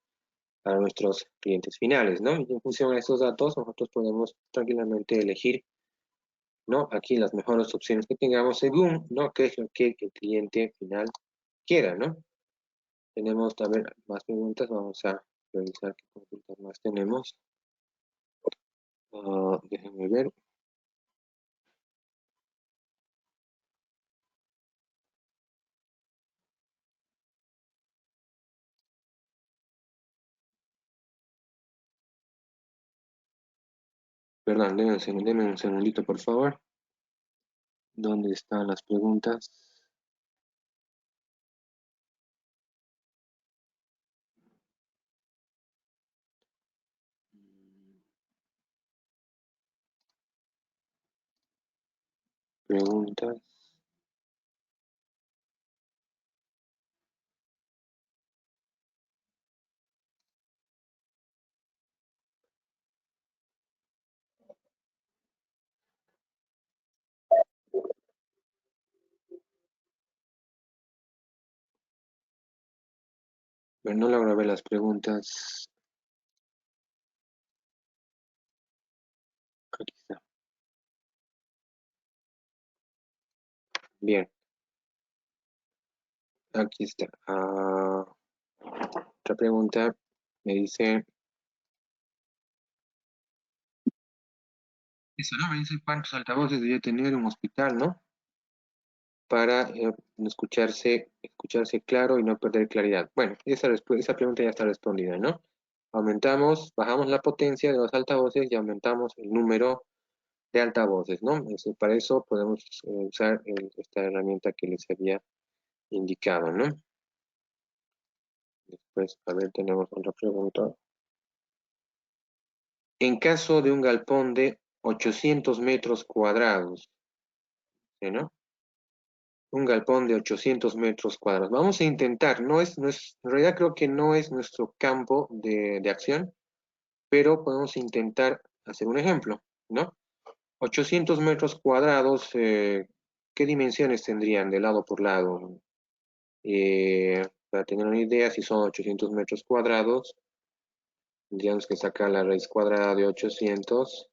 a nuestros clientes finales, ¿no? Y en función a estos datos, nosotros podemos tranquilamente elegir, ¿no? Aquí las mejores opciones que tengamos según, ¿no? Qué es lo que el cliente final quiera, ¿no? Tenemos también más preguntas, vamos a revisar qué consultas más tenemos. Déjenme ver. Perdón, denme un segundito, por favor. ¿Dónde están las preguntas? Preguntas. Bueno, no logro ver las preguntas. Aquí está. Bien, aquí está. Otra pregunta me dice, eso, ¿no? Me dice cuántos altavoces debería tener un hospital, ¿no? Para escucharse claro y no perder claridad. Bueno, esa pregunta ya está respondida, ¿no? Bajamos la potencia de los altavoces y aumentamos el número de altavoces, ¿no? Para eso podemos usar esta herramienta que les había indicado, ¿no? Después, a ver, tenemos otra pregunta. En caso de un galpón de 800 metros cuadrados, ¿sí, no? Un galpón de 800 metros cuadrados. Vamos a intentar, en realidad creo que no es nuestro campo de acción, pero podemos intentar hacer un ejemplo, ¿no? 800 metros cuadrados, ¿qué dimensiones tendrían de lado por lado? Para tener una idea, si son 800 metros cuadrados, tendríamos que sacar la raíz cuadrada de 800,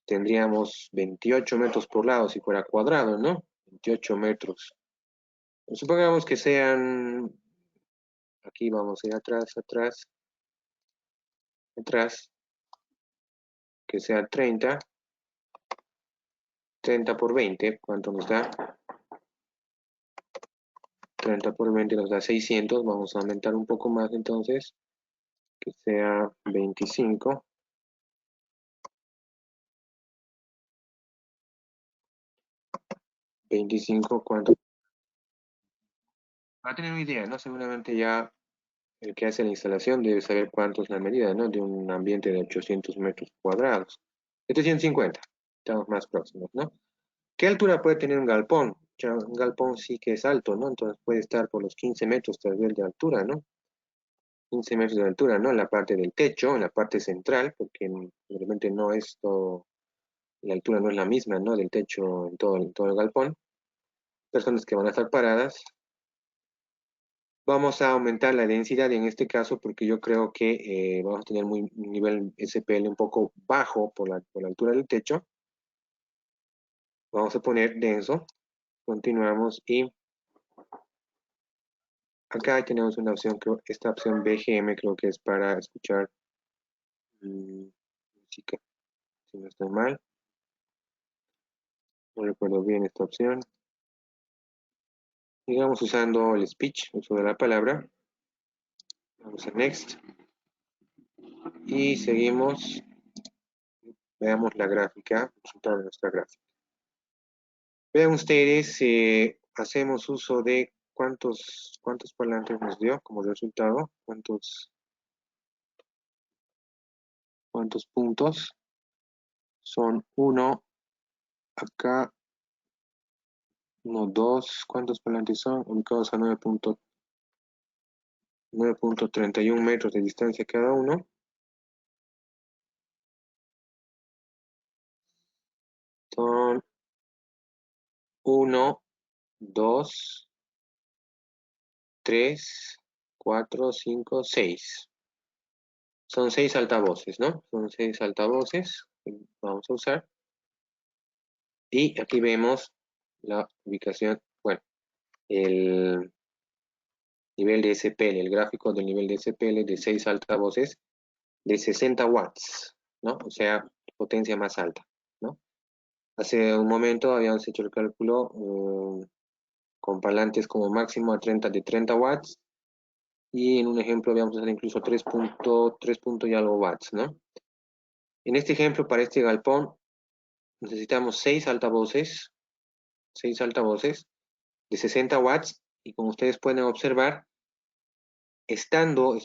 tendríamos 28 metros por lado si fuera cuadrado, ¿no? 28 metros. Supongamos que sean, aquí vamos a ir atrás, que sea 30 por 20, ¿cuánto nos da? 30 por 20 nos da 600. Vamos a aumentar un poco más entonces, que sea 25. 25, ¿cuánto? Para tener una idea, ¿no? Seguramente ya el que hace la instalación debe saber cuánto es la medida, ¿no? De un ambiente de 800 metros cuadrados. 750, estamos más próximos, ¿no? ¿Qué altura puede tener un galpón? Ya, un galpón sí que es alto, ¿no? Entonces puede estar por los 15 metros tal vez de altura, ¿no? 15 metros de altura, ¿no? En la parte del techo, en la parte central, porque realmente no es todo, la altura no es la misma, ¿no? Del techo en todo el galpón. Personas que van a estar paradas. Vamos a aumentar la densidad en este caso porque yo creo que vamos a tener un nivel SPL un poco bajo por la altura del techo. Vamos a poner denso. Continuamos y acá tenemos una opción, esta opción BGM creo que es para escuchar música, si no estoy mal. No recuerdo bien esta opción. Sigamos usando el speech, uso de la palabra. Vamos a next. Y seguimos. Veamos la gráfica, el resultado de nuestra gráfica. Vean ustedes, hacemos uso de cuántos parlantes nos dio como resultado, cuántos puntos. Son uno, acá, uno, dos, ¿cuántos parlantes son? Ubicados a 9.31 metros de distancia cada uno. Son uno, dos, tres, cuatro, cinco, seis. Son 6 altavoces, ¿no? Son 6 altavoces que vamos a usar. Y aquí vemos la ubicación, bueno, el nivel de SPL, el gráfico del nivel de SPL de 6 altavoces de 60 watts, ¿no? O sea, potencia más alta, ¿no? Hace un momento habíamos hecho el cálculo con parlantes como máximo de 30 watts y en un ejemplo habíamos usado incluso 3 punto y algo watts, ¿no? En este ejemplo, para este galpón, necesitamos 6 altavoces de 60 watts y como ustedes pueden observar, estando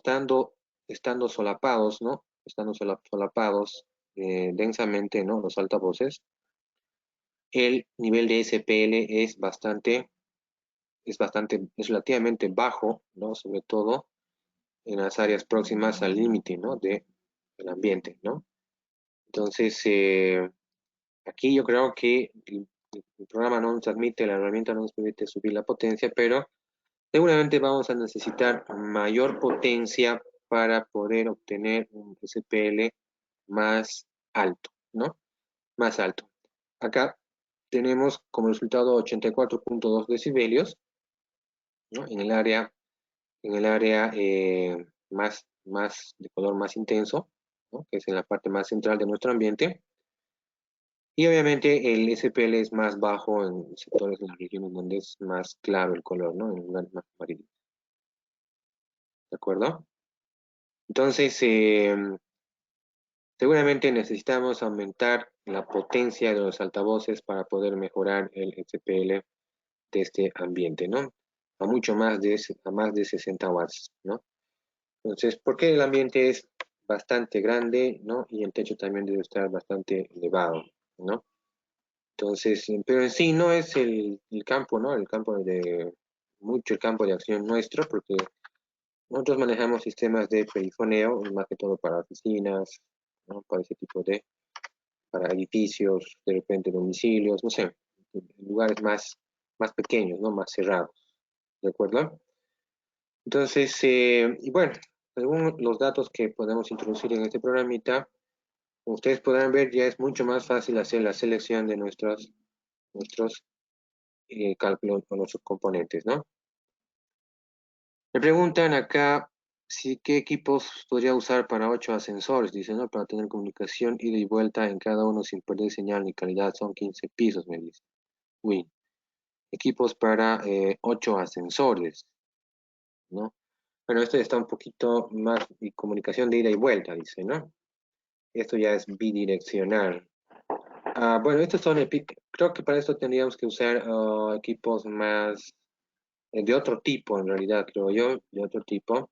solapados, ¿no? Estando solapados densamente, ¿no? Los altavoces, el nivel de SPL es relativamente bajo, ¿no? Sobre todo en las áreas próximas al límite, ¿no? Del ambiente, ¿no? Entonces, aquí yo creo que el programa no nos admite, la herramienta no nos permite subir la potencia, pero seguramente vamos a necesitar mayor potencia para poder obtener un SPL más alto, ¿no? Más alto. Acá tenemos como resultado 84.2 decibelios, ¿no? En el área más de color más intenso, ¿no? Que es en la parte más central de nuestro ambiente. Y obviamente el SPL es más bajo en sectores de las regiones donde es más claro el color, ¿no? En lugares más amarillos. ¿De acuerdo? Entonces, seguramente necesitamos aumentar la potencia de los altavoces para poder mejorar el SPL de este ambiente, ¿no? A más de 60 watts, ¿no? Entonces, porque el ambiente es bastante grande, ¿no? Y el techo también debe estar bastante elevado, ¿no? Entonces, pero en sí no es el campo, ¿no? Mucho el campo de acción nuestro, porque nosotros manejamos sistemas de perifoneo, más que todo para oficinas, ¿no? Para ese tipo para edificios, de repente domicilios, no sé, lugares más pequeños, ¿no? Más cerrados, ¿de acuerdo? Entonces, y bueno, según los datos que podemos introducir en este programita, como ustedes podrán ver, ya es mucho más fácil hacer la selección de nuestros cálculos con nuestros componentes, ¿no? Me preguntan acá si qué equipos podría usar para 8 ascensores, dice, ¿no? Para tener comunicación ida y vuelta en cada uno sin perder señal ni calidad, son 15 pisos, me dice. Uy, equipos para 8 ascensores, ¿no? Bueno, esto ya está un poquito más de comunicación de ida y vuelta, dice, ¿no? Esto ya es bidireccional. Bueno, estos son creo que para esto tendríamos que usar equipos más de otro tipo, en realidad, creo yo, de otro tipo.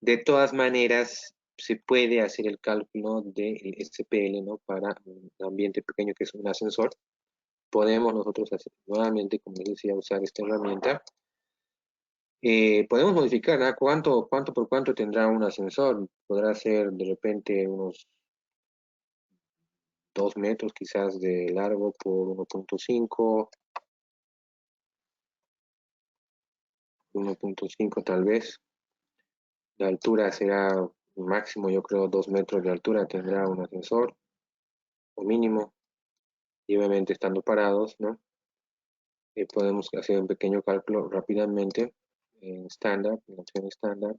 De todas maneras, se puede hacer el cálculo del SPL, ¿no? Para un ambiente pequeño que es un ascensor. Podemos nosotros hacer nuevamente, como les decía, usar esta herramienta. Podemos modificar, ¿no? ¿Cuánto por cuánto tendrá un ascensor? Podrá ser de repente unos 2 metros quizás de largo por 1.5, 1.5 tal vez. La altura será máximo, yo creo, 2 metros de altura tendrá un ascensor, o mínimo, y obviamente estando parados, ¿no? Podemos hacer un pequeño cálculo rápidamente en estándar, en la opción estándar.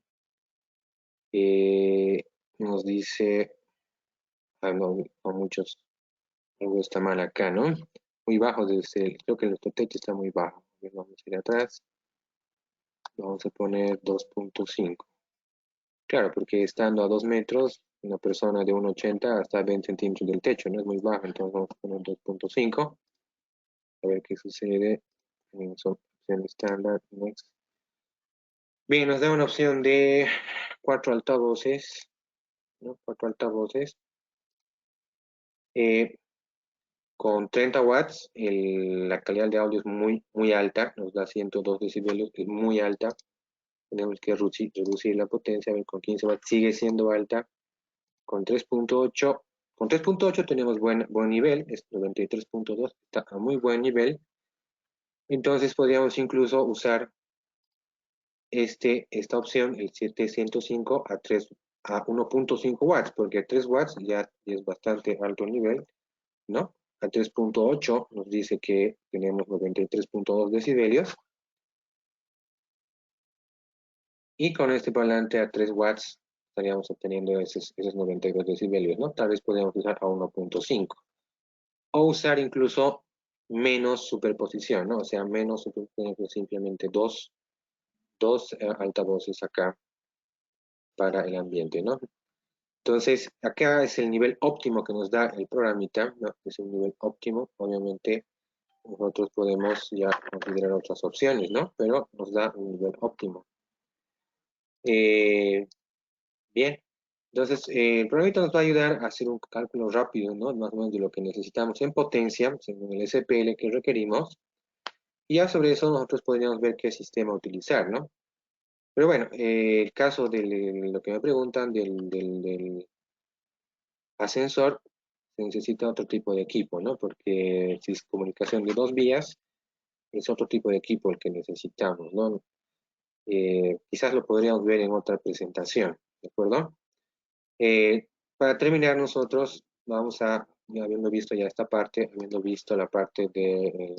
Nos dice, no, a muchos, algo está mal acá, ¿no? Muy bajo desde creo que nuestro techo está muy bajo. Vamos a ir atrás, vamos a poner 2.5. Claro, porque estando a 2 metros, una persona de 1,80 hasta 20 centímetros del techo, no es muy bajo, entonces vamos a poner 2.5. A ver qué sucede. Son opción estándar, next. Bien, nos da una opción de 4 altavoces, ¿no? 4 altavoces. Eh, con 30 watts, la calidad de audio es muy alta, nos da 102 decibelios, es muy alta. Tenemos que reducir la potencia, a ver, con 15 watts sigue siendo alta. Con 3.8, con 3.8 tenemos buen nivel, es 93.2, está a muy buen nivel. Entonces podríamos incluso usar esta opción, el 705 a 1.5 watts, porque a 3 watts ya es bastante alto el nivel, ¿no? A 3.8 nos dice que tenemos 93.2 decibelios. Y con este parlante a 3 watts estaríamos obteniendo esos 92 decibelios, ¿no? Tal vez podríamos usar a 1.5. O usar incluso menos superposición, ¿no? O sea, menos superposición, simplemente dos altavoces acá para el ambiente, ¿no? Entonces, acá es el nivel óptimo que nos da el programita, ¿no? Es un nivel óptimo, obviamente nosotros podemos ya considerar otras opciones, ¿no? Pero nos da un nivel óptimo. Eh, bien, entonces el programita nos va a ayudar a hacer un cálculo rápido, ¿no? Más o menos de lo que necesitamos en potencia, según el SPL que requerimos. Y ya sobre eso nosotros podríamos ver qué sistema utilizar, ¿no? Pero bueno, el caso de lo que me preguntan del ascensor, se necesita otro tipo de equipo, ¿no? Porque si es comunicación de 2 vías, es otro tipo de equipo el que necesitamos, ¿no? Quizás lo podríamos ver en otra presentación, ¿de acuerdo? Para terminar, nosotros vamos a, ya habiendo visto ya esta parte, habiendo visto la parte de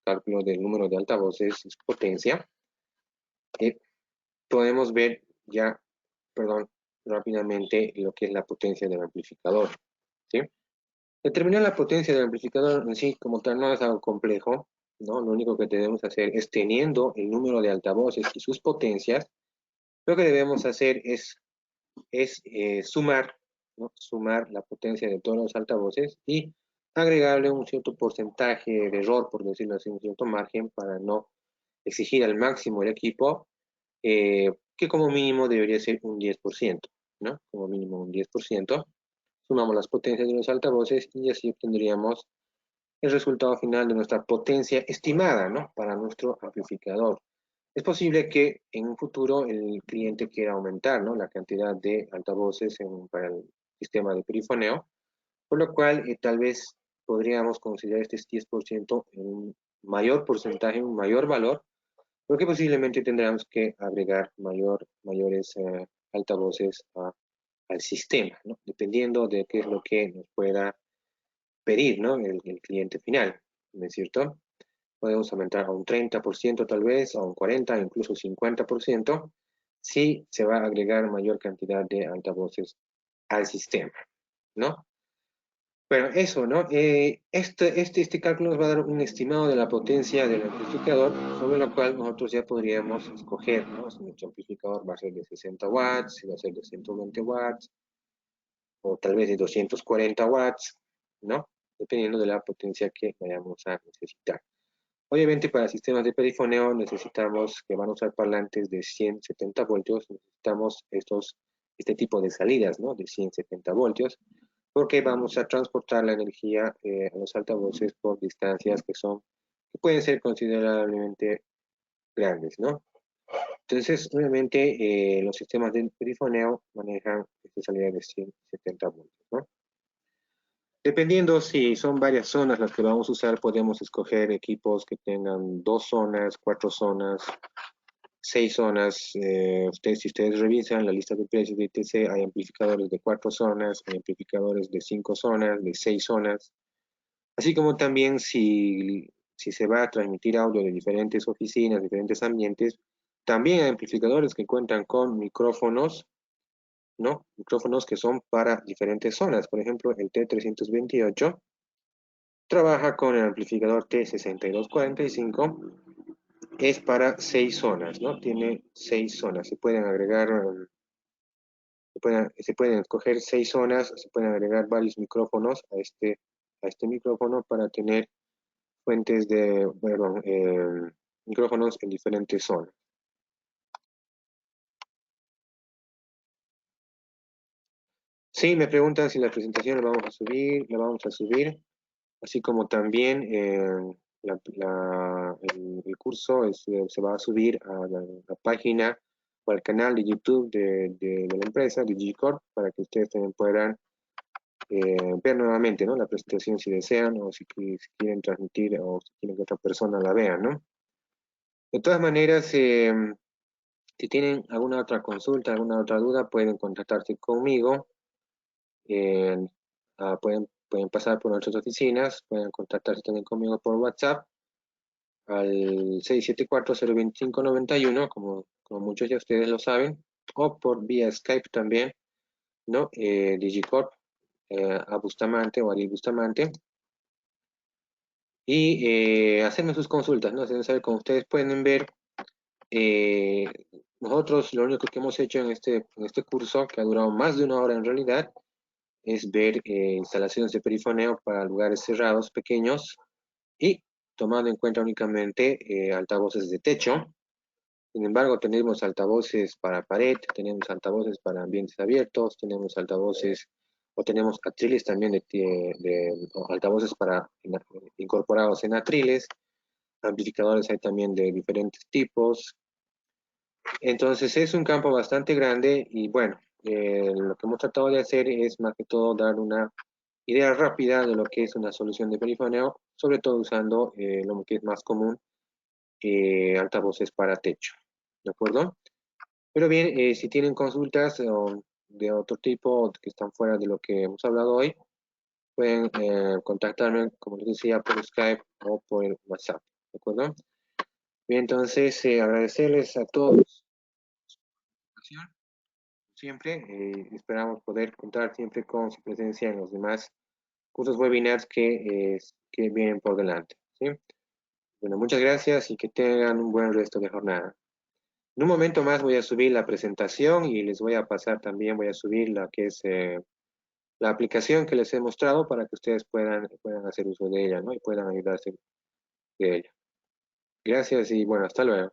cálculo del número de altavoces y su potencia, eh, podemos ver ya, perdón, rápidamente lo que es la potencia del amplificador, ¿sí? Determinar la potencia del amplificador en sí como tal no es algo complejo, ¿no? Lo único que debemos hacer es teniendo el número de altavoces y sus potencias, lo que debemos hacer es sumar, ¿no? Sumar la potencia de todos los altavoces y agregarle un cierto porcentaje de error, por decirlo así, un cierto margen para no exigir al máximo el equipo, que como mínimo debería ser un 10%, ¿no? Como mínimo un 10%. Sumamos las potencias de los altavoces y así obtendríamos el resultado final de nuestra potencia estimada, ¿no? Para nuestro amplificador. Es posible que en un futuro el cliente quiera aumentar, ¿no? La cantidad de altavoces para el sistema de perifoneo, por lo cual tal vez podríamos considerar este 10% en un mayor porcentaje, un mayor valor, porque posiblemente tendremos que agregar mayores altavoces al sistema, ¿no? Dependiendo de qué es lo que nos pueda pedir, ¿no? El cliente final, ¿no es cierto? Podemos aumentar a un 30% tal vez, a un 40%, incluso 50%, si se va a agregar mayor cantidad de altavoces al sistema, ¿no? Bueno, eso, ¿no? Este cálculo nos va a dar un estimado de la potencia del amplificador, sobre lo cual nosotros ya podríamos escoger, ¿no? Si nuestro amplificador va a ser de 60 watts, si va a ser de 120 watts, o tal vez de 240 watts, ¿no? Dependiendo de la potencia que vayamos a necesitar. Obviamente para sistemas de perifoneo necesitamos que van a usar parlantes de 170 voltios, necesitamos este tipo de salidas, ¿no? De 170 voltios, porque vamos a transportar la energía a los altavoces por distancias que pueden ser considerablemente grandes, ¿no? Entonces, obviamente, los sistemas de perifoneo manejan esta salida de 170 voltios, ¿no? Dependiendo si son varias zonas las que vamos a usar, podemos escoger equipos que tengan 2 zonas, 4 zonas, 6 zonas. Si ustedes revisan la lista de precios de ITC, hay amplificadores de 4 zonas, hay amplificadores de 5 zonas, de 6 zonas. Así como también si se va a transmitir audio de diferentes oficinas, diferentes ambientes, también hay amplificadores que cuentan con micrófonos, ¿no? Micrófonos que son para diferentes zonas. Por ejemplo, el T328 trabaja con el amplificador T6245, es para 6 zonas, ¿no? Tiene 6 zonas. Se pueden agregar, se pueden escoger 6 zonas, se pueden agregar varios micrófonos a este micrófono para tener fuentes de, perdón, micrófonos en diferentes zonas. Sí, me preguntan si la presentación la vamos a subir, así como también el curso se va a subir a la página o al canal de YouTube de la empresa, de Digicorp, para que ustedes también puedan ver nuevamente, ¿no? La presentación si desean o si quieren transmitir o si quieren que otra persona la vea, ¿no? De todas maneras, si tienen alguna otra consulta, alguna otra duda, pueden contactarse conmigo. eh, pueden pasar por nuestras oficinas, pueden contactarse también conmigo por WhatsApp al 674-025-91, como muchos de ustedes lo saben, o por vía Skype también, ¿no? Digicorp, a Bustamante o Ariel Bustamante, y hacerme sus consultas, ¿no? Hacerme saber, como ustedes pueden ver, eh, nosotros lo único que hemos hecho en este curso, que ha durado más de una hora en realidad, es ver instalaciones de perifoneo para lugares cerrados, pequeños, y tomando en cuenta únicamente altavoces de techo. Sin embargo, tenemos altavoces para pared, tenemos altavoces para ambientes abiertos, tenemos altavoces o tenemos atriles también o altavoces para incorporados en atriles, amplificadores hay también de diferentes tipos. Entonces es un campo bastante grande y bueno, lo que hemos tratado de hacer es más que todo dar una idea rápida de lo que es una solución de perifoneo, sobre todo usando lo que es más común, altavoces para techo. ¿De acuerdo? Pero bien, si tienen consultas de otro tipo que están fuera de lo que hemos hablado hoy, pueden contactarme, como les decía, por Skype o por WhatsApp. ¿De acuerdo? Bien, entonces agradecerles a todos siempre. Esperamos poder contar siempre con su presencia en los demás cursos webinars que vienen por delante. ¿Sí? Bueno, muchas gracias y que tengan un buen resto de jornada. En un momento más voy a subir la presentación y les voy a pasar también, voy a subir la que es la aplicación que les he mostrado para que ustedes puedan hacer uso de ella, ¿no? Y puedan ayudarse de ella. Gracias y bueno, hasta luego.